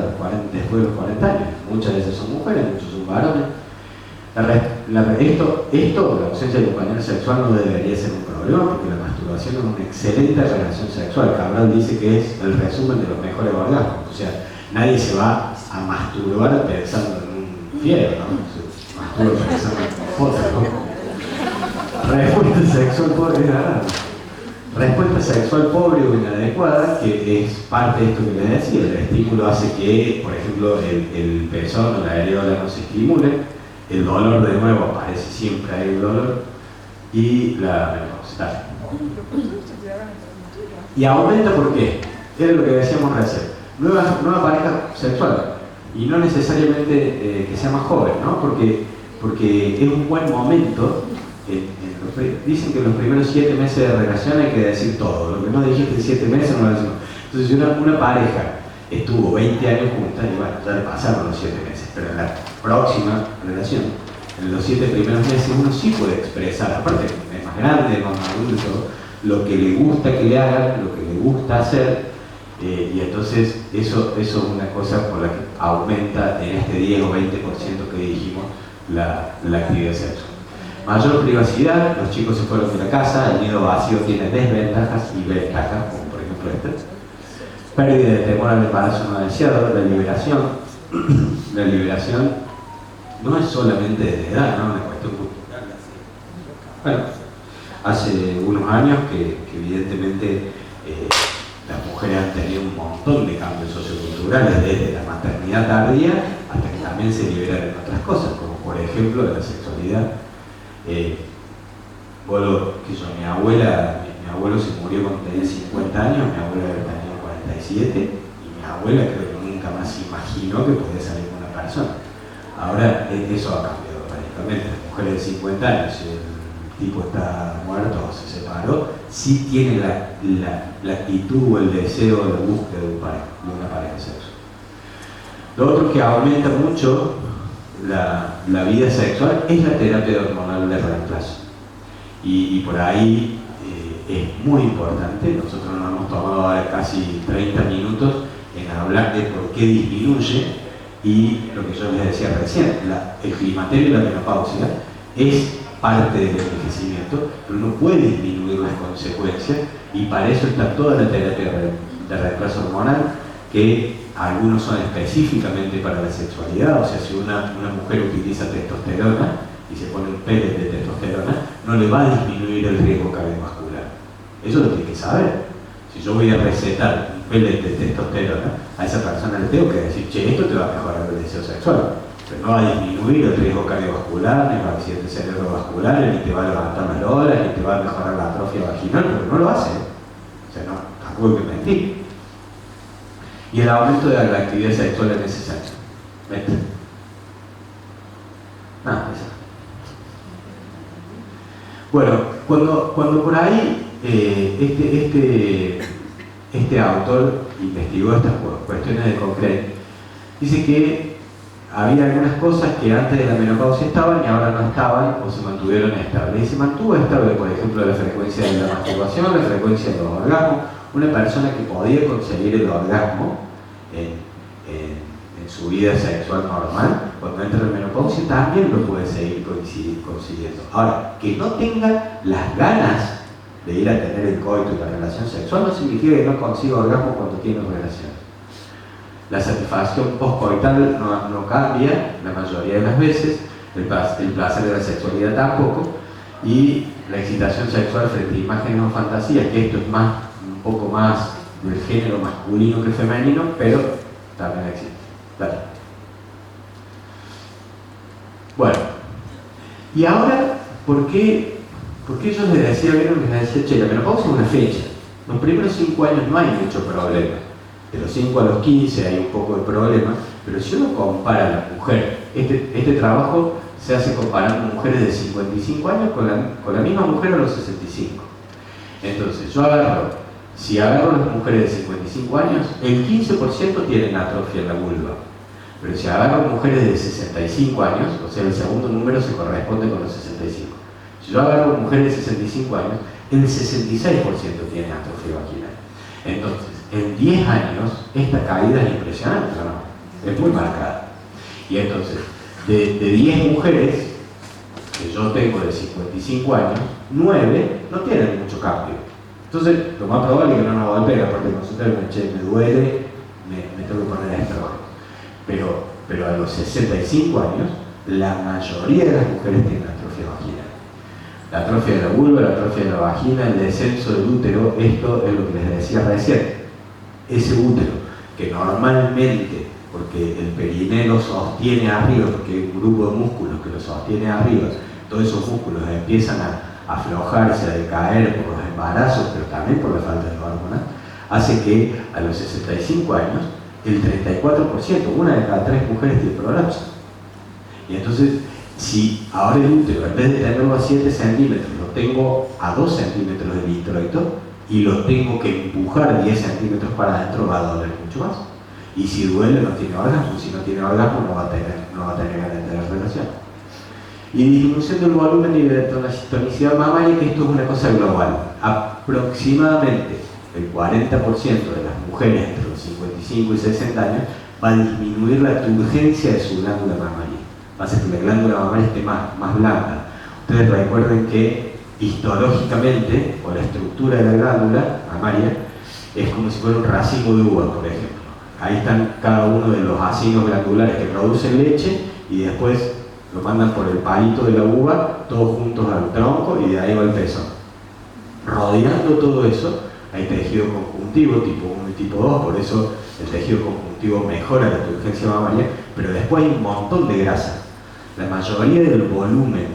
después de los 40 años. Muchas de ellas son mujeres, muchos son varones. La ausencia de compañero sexual no debería ser un problema porque la masturbación es una excelente relación sexual. Cabral dice que es el resumen de los mejores orgasmos. O sea, nadie se va a masturbar pensando en un fiero, ¿no? Se masturba pensando en otra, ¿no? Respuesta sexual pobre, respuesta sexual pobre o inadecuada, que es parte de esto que les decía. El estímulo hace que, por ejemplo, el pezón o la areola no se estimule. El dolor, de nuevo, aparece siempre, hay el dolor, y la menopausia. Y aumenta, ¿por qué? Es lo que decíamos recién. Nueva pareja sexual, y no necesariamente que sea más joven, ¿no? Porque es un buen momento. Dicen que en los primeros 7 meses de relación hay que decir todo. Lo que no dijiste en 7 meses no lo decimos. Entonces, si una pareja estuvo 20 años juntas, y bueno, ya le pasaron los 7 meses, pero en la próxima relación, en los 7 primeros meses, uno sí puede expresar, aparte es más grande, más adulto, lo que le gusta que le hagan, lo que le gusta hacer, y entonces eso es una cosa por la que aumenta en este 10 o 20% que dijimos la actividad sexual. Mayor privacidad, los chicos se fueron de la casa, el nido vacío tiene desventajas y ventajas, como por ejemplo este. Pérdida de temor al embarazo no deseado, la liberación. La liberación no es solamente de edad, ¿no? Una cuestión cultural. Bueno, hace unos años que evidentemente las mujeres han tenido un montón de cambios socioculturales, desde la maternidad tardía hasta que también se liberan en otras cosas, como por ejemplo la sexualidad. Mi abuelo se murió cuando tenía 50 años, mi abuela tenía 47, y mi abuela creo que nunca más se imaginó que podía salir con una persona. Ahora eso ha cambiado radicalmente. Las mujeres de 50 años, si el tipo está muerto o se separó, sí tiene la actitud o el deseo de búsqueda de una pareja sexual. Lo otro que aumenta mucho la vida sexual es la terapia hormonal de reemplazo. Y por ahí es muy importante. Nosotros nos hemos tomado ahora casi 30 minutos en hablar de por qué disminuye, y lo que yo les decía recién, el climaterio y la menopausia es parte del envejecimiento, pero no puede disminuir las consecuencias, y para eso está toda la terapia de reemplazo hormonal, que algunos son específicamente para la sexualidad. O sea, si una mujer utiliza testosterona y se pone un pellet de testosterona, no le va a disminuir el riesgo cardiovascular. Eso lo tiene que saber. Si yo voy a recetar un pellet de testosterona, a esa persona le tengo que decir, che, esto te va a mejorar el deseo sexual, pero no va a disminuir el riesgo cardiovascular, ni va a accidentes cerebrovasculares, ni te va a levantar las loras, ni te va a mejorar la atrofia vaginal, pero no lo hace. O sea, no, tampoco hay que mentir. Y el aumento de la actividad sexual es necesario. ¿Vete? Bueno, cuando por ahí este autor investigó estas cuestiones de Cochrane, dice que había algunas cosas que antes de la menopausia estaban y ahora no estaban o se mantuvieron estables. Y se mantuvo estable, por ejemplo, la frecuencia de la masturbación, la frecuencia de los orgasmos. Una persona que podía conseguir el orgasmo en su vida sexual normal, cuando entra en menopausia también lo puede seguir consiguiendo. Ahora, que no tenga las ganas de ir a tener el coito y la relación sexual no significa que no consiga orgasmo cuando tiene relación. La satisfacción postcoital no cambia la mayoría de las veces, el placer de la sexualidad tampoco, y la excitación sexual frente a imágenes o fantasías, que esto es un poco más del género masculino que femenino, pero también existe. Dale. Bueno, y ahora, ¿por qué yo les decía, vieron, les decía, che, la menopausia es una fecha? Los primeros 5 años no hay mucho problema. De los 5 a los 15 hay un poco de problema, pero si uno compara a las mujeres, este trabajo se hace comparando mujeres de 55 años con la misma mujer a los 65. Entonces, si agarro a las mujeres de 55 años, el 15% tienen atrofia en la vulva. Pero si agarro mujeres de 65 años, o sea, el segundo número se corresponde con los 65. Si yo agarro mujeres de 65 años, el 66% tiene atrofia vaginal. Entonces, en 10 años, esta caída es impresionante, ¿no? Es muy marcada. Y entonces, de 10 mujeres que yo tengo de 55 años, 9 no tienen mucho cambio. Entonces, lo más probable es que no nos golpee, aparte de nosotros, me duele, me tengo que poner estrógeno. Pero a los 65 años, la mayoría de las mujeres tienen atrofia vaginal. La atrofia de la vulva, la atrofia de la vagina, el descenso del útero, esto es lo que les decía recién. Ese útero, que normalmente, porque el perineo lo sostiene arriba, porque hay un grupo de músculos que lo sostiene arriba, todos esos músculos empiezan a aflojarse, a decaer por los embarazos, pero también por la falta de hormonas, hace que a los 65 años, el 34%, una de cada 3 mujeres tiene prolapso. Y entonces, si ahora el útero, en vez de tenerlo a 7 centímetros, lo tengo a 2 centímetros del introito y lo tengo que empujar 10 centímetros para adentro, va a doler mucho más. Y si duele, no tiene orgasmo. Si no tiene orgasmo, no va a tener ganas de tener relación. Y disminución del volumen y de tonicidad mamaria, que esto es una cosa global. Aproximadamente el 40% de las mujeres entre los 55 y 60 años va a disminuir la turgencia de su glándula mamaria. Va a hacer que la glándula mamaria esté más blanda. Ustedes recuerden que histológicamente, o la estructura de la glándula mamaria, es como si fuera un racimo de uva, por ejemplo. Ahí están cada uno de los acinos glandulares que producen leche y después lo mandan por el palito de la uva, todos juntos al tronco, y de ahí va el pezón. Rodeando todo eso, hay tejido conjuntivo tipo 1 y tipo 2, por eso el tejido conjuntivo mejora la turgencia mamaria, pero después hay un montón de grasa. La mayoría del volumen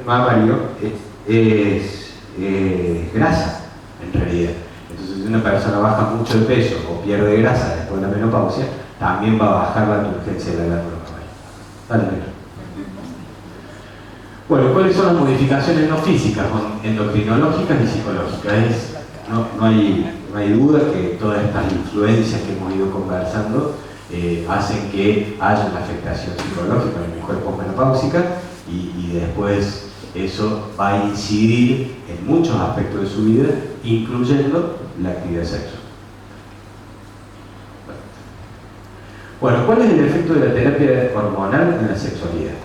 mamario es grasa, en realidad. Entonces, si una persona baja mucho de peso o pierde grasa después de la menopausia, también va a bajar la turgencia de la glándula mamaria. Dale, mira. Bueno, ¿cuáles son las modificaciones no físicas, endocrinológicas y psicológicas? No hay duda que todas estas influencias que hemos ido conversando hacen que haya una afectación psicológica en la mujer posmenopáusica y después eso va a incidir en muchos aspectos de su vida, incluyendo la actividad sexual. Bueno, ¿cuál es el efecto de la terapia hormonal en la sexualidad?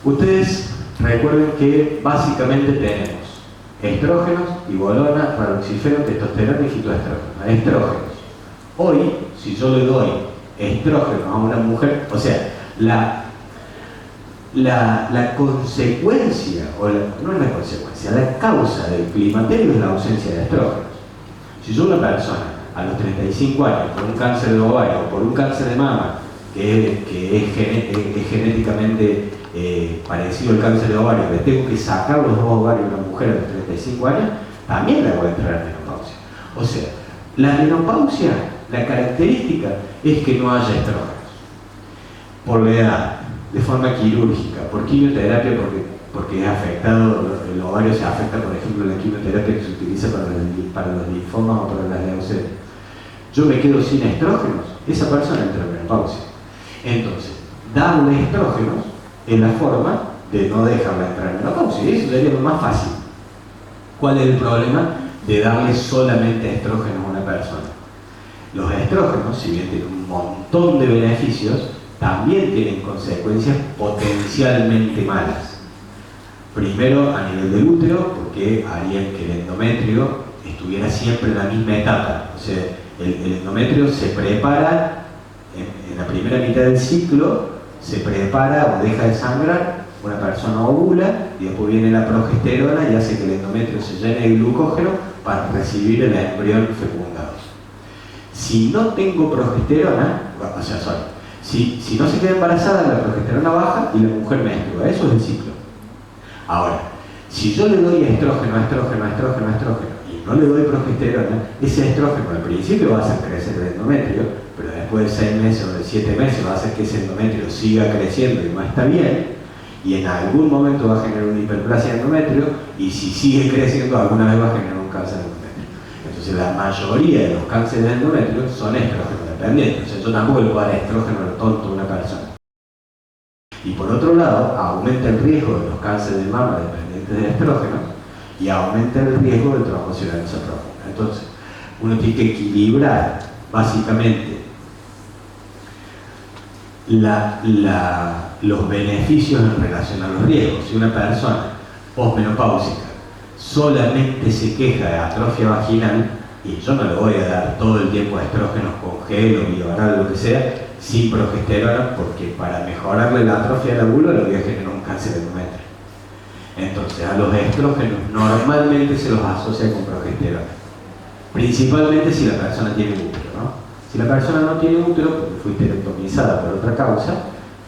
Ustedes recuerden que básicamente tenemos estrógenos, tibolona, raloxifeno, testosterona y fitoestrógenos. Estrógenos. Hoy, si yo le doy estrógenos a una mujer, o sea, la consecuencia, no es la consecuencia, la causa del climaterio es la ausencia de estrógenos. Si yo una persona a los 35 años por un cáncer de ovario o por un cáncer de mama que es genéticamente parecido al cáncer de ovario, le tengo que sacar los 2 ovarios a una mujer a los 35 años, también le voy a entrar menopausia. O sea, la menopausia, la característica es que no haya estrógenos. Por la edad, de forma quirúrgica, por quimioterapia, porque es afectado, el ovario se afecta, por ejemplo, la quimioterapia que se utiliza para los linfomas o para las leucemias. Yo me quedo sin estrógenos, esa persona entra en menopausia. Entonces, darle estrógenos es la forma de no dejarla entrar en menopausia, y eso sería lo más fácil. ¿Cuál es el problema de darle solamente estrógenos a una persona? Los estrógenos, si bien tienen un montón de beneficios, también tienen consecuencias potencialmente malas. Primero, a nivel del útero, porque harían que el endometrio estuviera siempre en la misma etapa. O sea, el endometrio se prepara en la primera mitad del ciclo, se prepara o deja de sangrar, una persona ovula y después viene la progesterona y hace que el endometrio se llene de glucógeno para recibir el embrión fecundado. Si no tengo progesterona, o sea, si no se queda embarazada, la progesterona baja y la mujer menstrua. Eso es el ciclo. Ahora, si yo le doy estrógeno y no le doy progesterona, ese estrógeno al principio va a hacer crecer el endometrio, pero después de 6 meses o de 7 meses va a hacer que ese endometrio siga creciendo y no está bien, y en algún momento va a generar una hiperplasia de endometrio, y si sigue creciendo alguna vez va a generar un cáncer de endometrio. Entonces la mayoría de los cánceres de endometrio son estrógeno dependientes. O sea, yo tampoco le puedo dar estrógeno a lo tonto a una persona. Y por otro lado, aumenta el riesgo de los cánceres de mama dependientes de estrógeno y aumenta el riesgo del trombocitopenia profunda. Entonces, uno tiene que equilibrar básicamente los beneficios en relación a los riesgos. Si una persona posmenopáusica solamente se queja de atrofia vaginal, y yo no le voy a dar todo el tiempo estrógenos con gel o biovaral, lo que sea, sin progesterona, porque para mejorarle la atrofia de la vulva le voy a generar un cáncer de endometrio. Entonces, a los estrógenos normalmente se los asocia con progesterona, principalmente si la persona tiene útero, ¿no? Si la persona no tiene útero, porque fue histerectomizada por otra causa,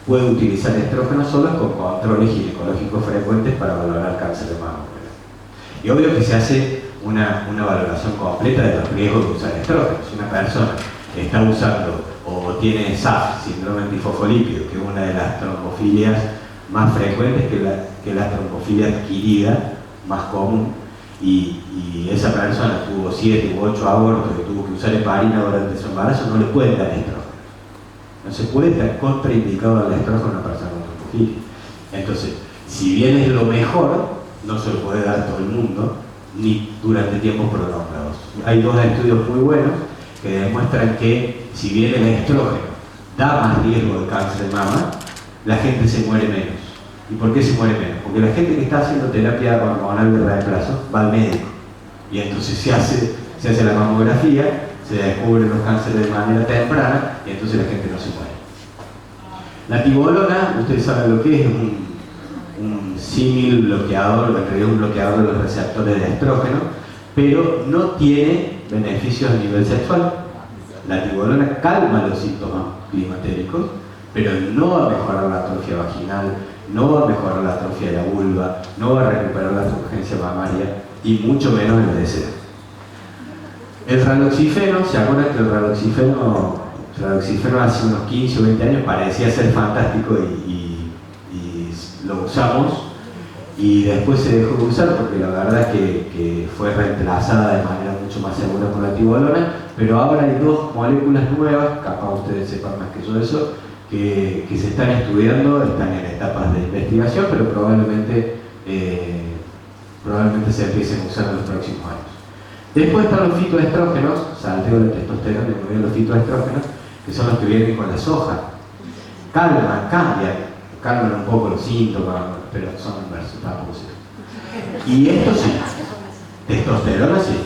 puede utilizar estrógenos solos con controles ginecológicos frecuentes para valorar cáncer de mama. Y obvio que se hace una valoración completa de los riesgos de usar estrógenos. Si una persona está usando o tiene SAF, síndrome antifosfolípido, que es una de las trombofilias más frecuentes, que la trombofilia adquirida más común, y esa persona tuvo 7 u 8 abortos y tuvo que usar heparina durante su embarazo, no le pueden dar estrógeno. No se puede estar contraindicado al estrógeno a una persona con trombofilia. Entonces, si bien es lo mejor, no se lo puede dar a todo el mundo, ni durante tiempos prolongados. Hay 2 estudios muy buenos que demuestran que, si bien el estrógeno da más riesgo de cáncer de mama, la gente se muere menos. ¿Y por qué se muere menos? Porque la gente que está haciendo terapia hormonal de reemplazo va al médico, y entonces se hace la mamografía, se descubren los cánceres de manera temprana, y entonces la gente no se muere. La tibolona, ustedes saben lo que es un símil bloqueador, en realidad un bloqueador de los receptores de estrógeno, pero no tiene beneficios a nivel sexual. La tibolona calma los síntomas climatéricos, pero no va a mejorar la atrofia vaginal, no va a mejorar la atrofia de la vulva, no va a recuperar la turgencia mamaria y mucho menos el deseo. El raloxifeno, ¿se acuerdan que el raloxifeno hace unos 15 o 20 años parecía ser fantástico y lo usamos, y después se dejó de usar porque la verdad es que fue reemplazada de manera mucho más segura por la tibolona, pero ahora hay 2 moléculas nuevas, capaz ustedes sepan más que yo de eso, que se están estudiando, están en etapas de investigación, pero probablemente se empiecen a usar en los próximos años. Después están los fitoestrógenos, salteo la testosterona y muy bien los fitoestrógenos, que son los que vienen con la soja. Calman un poco los síntomas, pero son inversos, tampoco sí. Y esto sí, testosterona sí.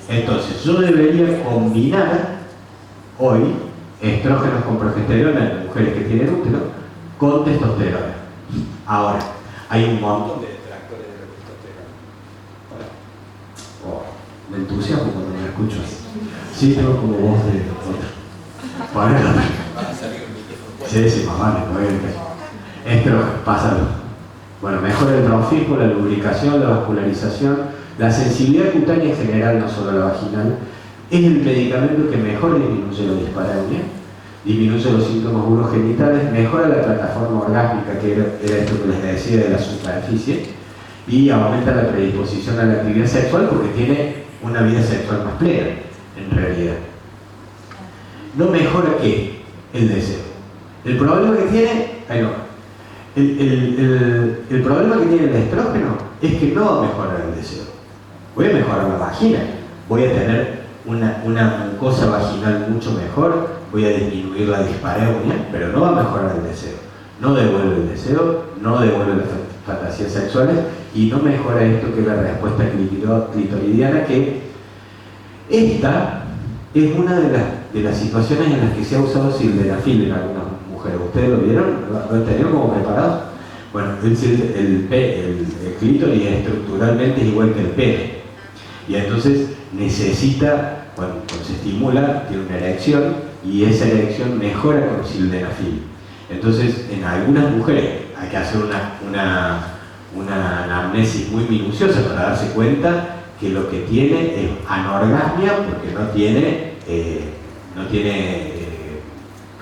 Entonces, yo debería combinar hoy estrógenos con progesterona en mujeres que tienen útero con testosterona. Ahora, hay un montón de detractores de la testosterona. Me entusiasmo cuando me escucho así. Sí, tengo como voz de otro. Ponelo. Sí, mamá, me voy a pásalo. Bueno, mejora el trofismo, la lubricación, la vascularización, la sensibilidad cutánea en general, no solo la vaginal. Es el medicamento que mejor disminuye la dispareunia, disminuye los síntomas urogenitales, mejora la plataforma orgásmica, que era esto que les decía de la superficie, y aumenta la predisposición a la actividad sexual porque tiene una vida sexual más plena, en realidad. ¿No mejora qué? El deseo. El problema que tiene, el problema que tiene el estrógeno es que no va a mejorar el deseo. Voy a mejorar la vagina, voy a tener una mucosa vaginal mucho mejor, voy a disminuir la dispareunia, pero no va a mejorar el deseo. No devuelve el deseo, no devuelve las fantasías sexuales y no mejora esto que es la respuesta clitoridiana, que esta es una de las situaciones en las que se ha usado sildenafil en algunas mujeres. ¿Ustedes lo vieron? ¿Lo han tenido como preparado? Bueno, el clítoris estructuralmente es igual que el pene. Y entonces necesita, cuando se estimula, tiene una erección y esa erección mejora con sildenafil. Entonces, en algunas mujeres hay que hacer una anamnesis muy minuciosa para darse cuenta que lo que tiene es anorgasmia porque no tiene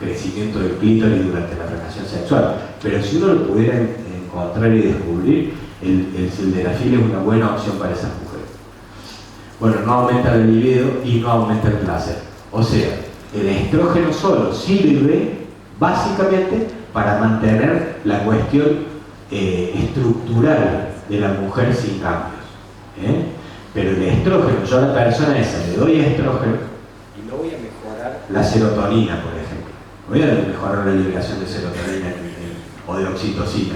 crecimiento del clítoris durante la relación sexual. Pero si uno lo pudiera encontrar y descubrir, el sildenafil es una buena opción para esas mujeres. Bueno, no aumenta el libido y no aumenta el placer. O sea, el estrógeno solo sirve básicamente para mantener la cuestión estructural de la mujer sin cambios. Pero el estrógeno, yo a la persona esa le doy estrógeno y no voy a mejorar la serotonina, por ejemplo. Voy a mejorar la liberación de serotonina o de oxitocina.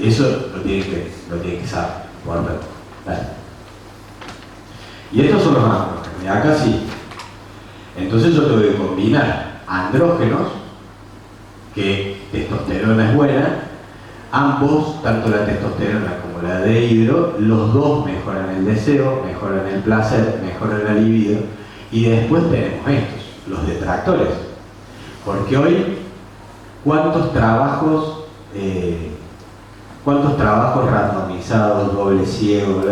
Eso lo tiene que saber. Dale. Y estos son los andrógenos. Y acá sí. Entonces yo tengo que combinar andrógenos, que testosterona es buena. Ambos, tanto la testosterona como la dehidro, los dos mejoran el deseo, mejoran el placer, mejoran la libido. Y después tenemos estos, los detractores. Porque hoy, ¿cuántos trabajos randomizados, doble ciego,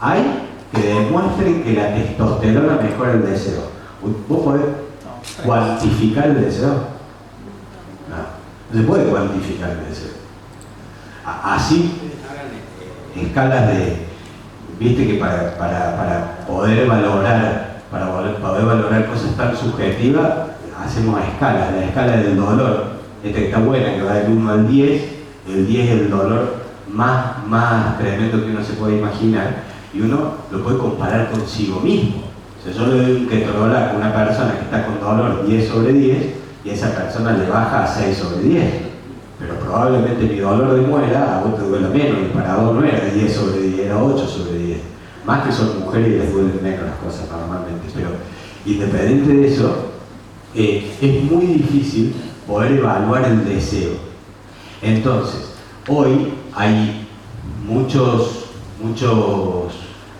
hay que demuestren que la testosterona mejora el deseo? ¿Vos podés cuantificar el deseo? No se puede cuantificar el deseo. Así, escalas de... Viste que para poder valorar cosas tan subjetivas, hacemos escalas. La escala del dolor, esta que está buena, que va del 1 al 10, el 10 es el dolor más tremendo que uno se puede imaginar, y uno lo puede comparar consigo mismo. O sea, yo le doy un ketorolac a una persona que está con dolor 10 sobre 10, y esa persona le baja a 6 sobre 10. Pero probablemente mi dolor de muela, a vos te duele menos, y para vos no era 10 sobre 10, era 8 sobre 10. Más que son mujeres y les duelen menos las cosas normalmente. Pero independiente de eso, es muy difícil poder evaluar el deseo. Entonces, hoy hay muchos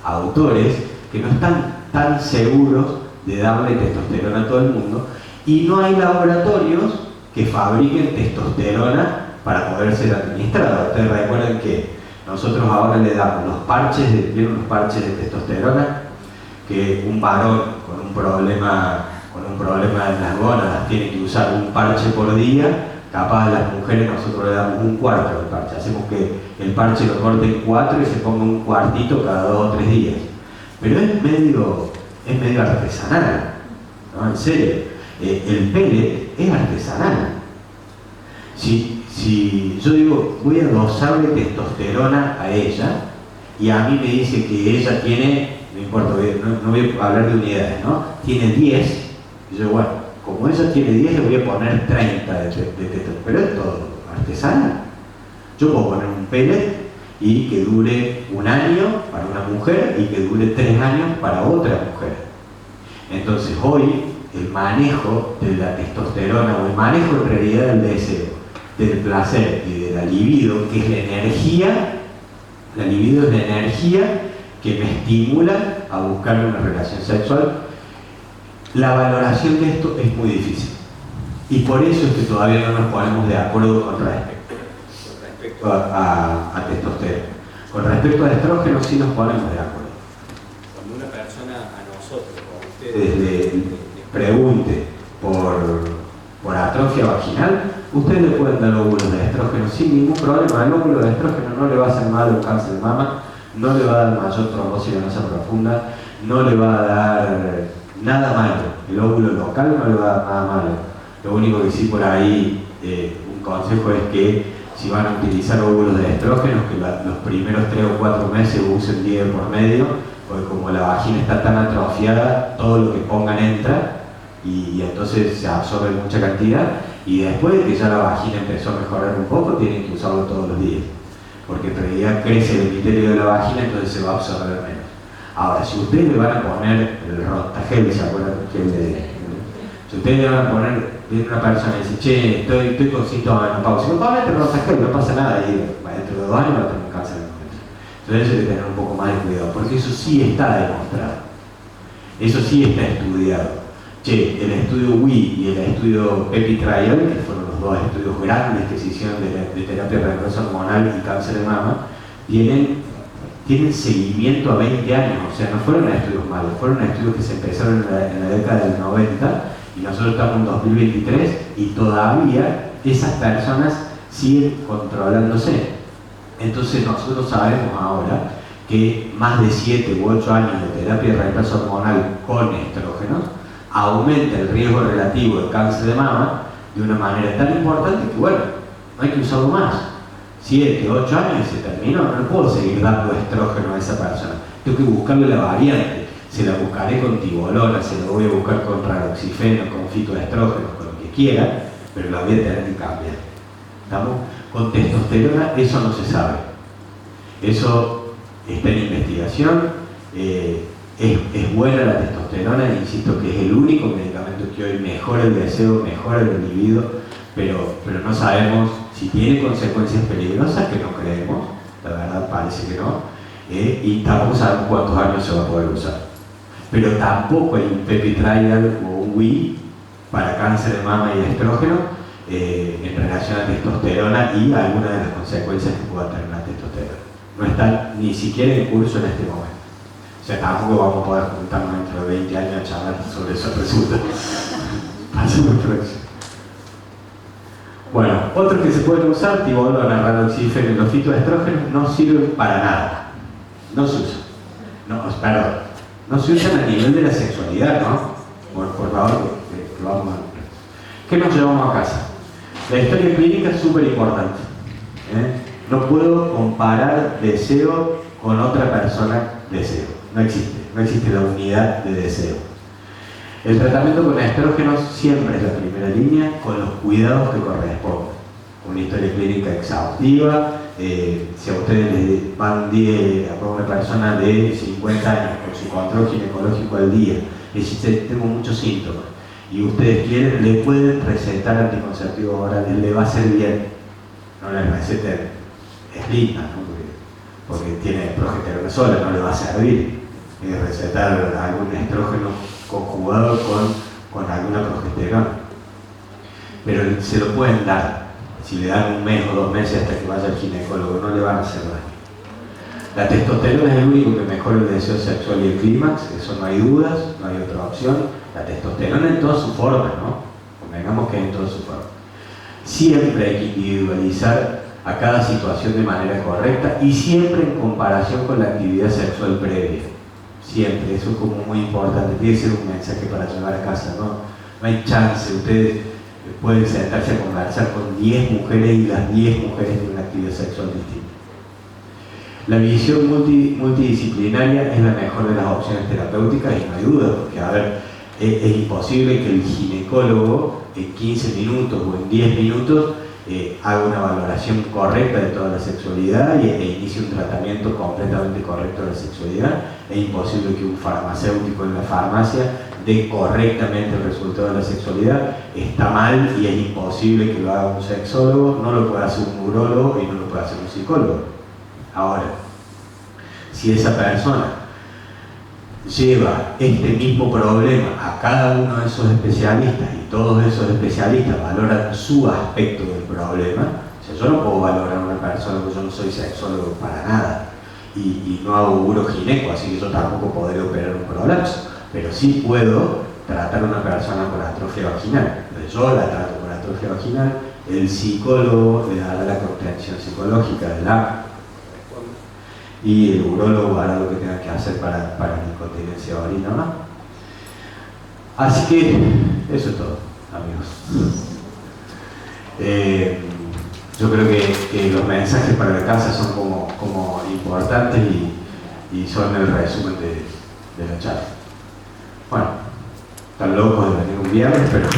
autores que no están tan seguros de darle testosterona a todo el mundo, y no hay laboratorios que fabriquen testosterona para poder ser administrada. Ustedes recuerden que nosotros ahora le damos los parches de testosterona, que un varón con un problema en las gónadas tiene que usar un parche por día. Capaz a las mujeres nosotros le damos un cuarto del parche. Hacemos que el parche lo corte en 4 y se ponga un cuartito cada 2 o 3 días. Pero es medio artesanal, ¿no? En serio. El pellet es artesanal. Si yo digo, voy a dosarle testosterona a ella, y a mí me dice que ella tiene, no importa, no voy a hablar de unidades, ¿no? Tiene 10, y yo, bueno, como ella tiene 10, le voy a poner 30 de testosterona, pero es todo artesanal. Yo puedo poner un pellet y que dure 1 año para una mujer y que dure 3 años para otra mujer. Entonces hoy el manejo de la testosterona, o el manejo en realidad del deseo, del placer y de la libido, que es la energía, la libido es la energía que me estimula a buscar una relación sexual. La valoración de esto es muy difícil, y por eso es que todavía no nos ponemos de acuerdo con respecto a testosterona. Con respecto a estrógeno sí nos ponemos de acuerdo. Cuando una persona a nosotros o a ustedes les pregunte por atrofia vaginal, ustedes le pueden dar óvulos de estrógeno sin ningún problema. El óvulo de estrógeno no le va a hacer mal un cáncer de mama, no le va a dar mayor trombosis venosa profunda, no le va a dar nada malo. El óvulo local no le va a dar nada malo. Lo único que sí por ahí, un consejo es que si van a utilizar óvulos de estrógenos, que los primeros 3 o 4 meses usen día por medio, porque como la vagina está tan atrofiada, todo lo que pongan entra, y entonces se absorbe mucha cantidad, y después de que ya la vagina empezó a mejorar un poco, tienen que usarlo todos los días, porque en realidad crece el epitelio de la vagina, entonces se va a absorber menos. Ahora, si ustedes le van a poner el Rotagel, ¿se acuerdan? Si ustedes le van a poner, viene una persona y dice, che, estoy con síntomas de menopausia, no, ponete el Rotagel, no pasa nada, y dentro de 2 años va a tener un cáncer de endometrio. Entonces hay que tener un poco más de cuidado, porque eso sí está demostrado, eso sí está estudiado. El estudio WI y el estudio PEPI Trial, que fueron los dos estudios grandes que se hicieron de terapia de reemplazo hormonal y cáncer de mama, tienen seguimiento a 20 años, o sea, no fueron estudios malos, fueron estudios que se empezaron en la década del 90 y nosotros estamos en 2023 y todavía esas personas siguen controlándose. Entonces nosotros sabemos ahora que más de 7 u 8 años de terapia de reemplazo hormonal con estrógenos aumenta el riesgo relativo de cáncer de mama de una manera tan importante que, bueno, no hay que usarlo más. 7, 8 años y se terminó, no le puedo seguir dando estrógeno a esa persona. Tengo que buscarle la variante. Se la buscaré con tibolona, se la voy a buscar con raroxifeno, con fitoestrógeno, con lo que quiera, pero la voy a tener que cambiar. ¿Estamos? Con testosterona eso no se sabe. Eso está en investigación. Es buena la testosterona, insisto que es el único medicamento que hoy mejora el deseo, mejora el libido, pero no sabemos si tiene consecuencias peligrosas, que no creemos, la verdad parece que no, y tampoco sabemos cuántos años se va a poder usar. Pero tampoco hay un PEPI Trial o un WI para cáncer de mama y estrógeno en relación a testosterona y algunas de las consecuencias que pueda tener la testosterona. No están ni siquiera en curso en este momento. O sea, tampoco vamos a poder juntarnos dentro de 20 años a charlar sobre esos resultados. Pasa muy próximo. Bueno, otros que se pueden usar, tibolona, radoxifeno y los fitoestrógenos, no sirven para nada. No se usan. No se usan a nivel de la sexualidad, ¿no? Por favor, que vamos a... ¿Qué nos llevamos a casa? La historia clínica es súper importante. No puedo comparar deseo con otra persona deseo. No existe la unidad de deseo. El tratamiento con estrógenos siempre es la primera línea con los cuidados que corresponden. Una historia clínica exhaustiva, si a ustedes les van a una persona de 50 años con su control ginecológico al día, y dice, tengo muchos síntomas, y ustedes quieren, le pueden recetar anticonceptivos orales, le va a hacer bien. No le receten, es linda, ¿no? Porque tiene progesterona sola, no le va a servir. Recetar algún estrógeno conjugado con alguna progesterona. Pero se lo pueden dar. Si le dan 1 mes o 2 meses hasta que vaya al ginecólogo, no le van a hacer daño. La testosterona es el único que mejora el deseo sexual y el clímax, eso no hay dudas, no hay otra opción. La testosterona en todas sus formas, ¿no? Convengamos que en todas sus formas. Siempre hay que individualizar a cada situación de manera correcta y siempre en comparación con la actividad sexual previa. Siempre, eso es como muy importante, tiene que ser un mensaje para llevar a casa, ¿no? No hay chance, ustedes pueden sentarse a conversar con 10 mujeres y las 10 mujeres tienen una actividad sexual distinta. La visión multidisciplinaria es la mejor de las opciones terapéuticas y no hay duda, porque a ver, es imposible que el ginecólogo en 15 minutos o en 10 minutos haga una valoración correcta de toda la sexualidad e inicie un tratamiento completamente correcto de la sexualidad. Es imposible que un farmacéutico en la farmacia dé correctamente el resultado de la sexualidad. Está mal y es imposible que lo haga un sexólogo, no lo puede hacer un urólogo y no lo puede hacer un psicólogo. Ahora, si esa persona lleva este mismo problema a cada uno de esos especialistas y todos esos especialistas valoran su aspecto del problema, o sea, yo no puedo valorar a una persona porque yo no soy sexólogo para nada y no hago urogineco, así que yo tampoco podré operar un prolapso, pero sí puedo tratar a una persona con atrofia vaginal. Entonces yo la trato con atrofia vaginal, el psicólogo le dará la contención psicológica de la y el urólogo hará lo que tenga que hacer para la incontinencia de orina, ¿no? Así que eso es todo, amigos. Yo creo que los mensajes para la casa son como importantes y son el resumen de la charla. Bueno, están locos de venir un viernes, pero...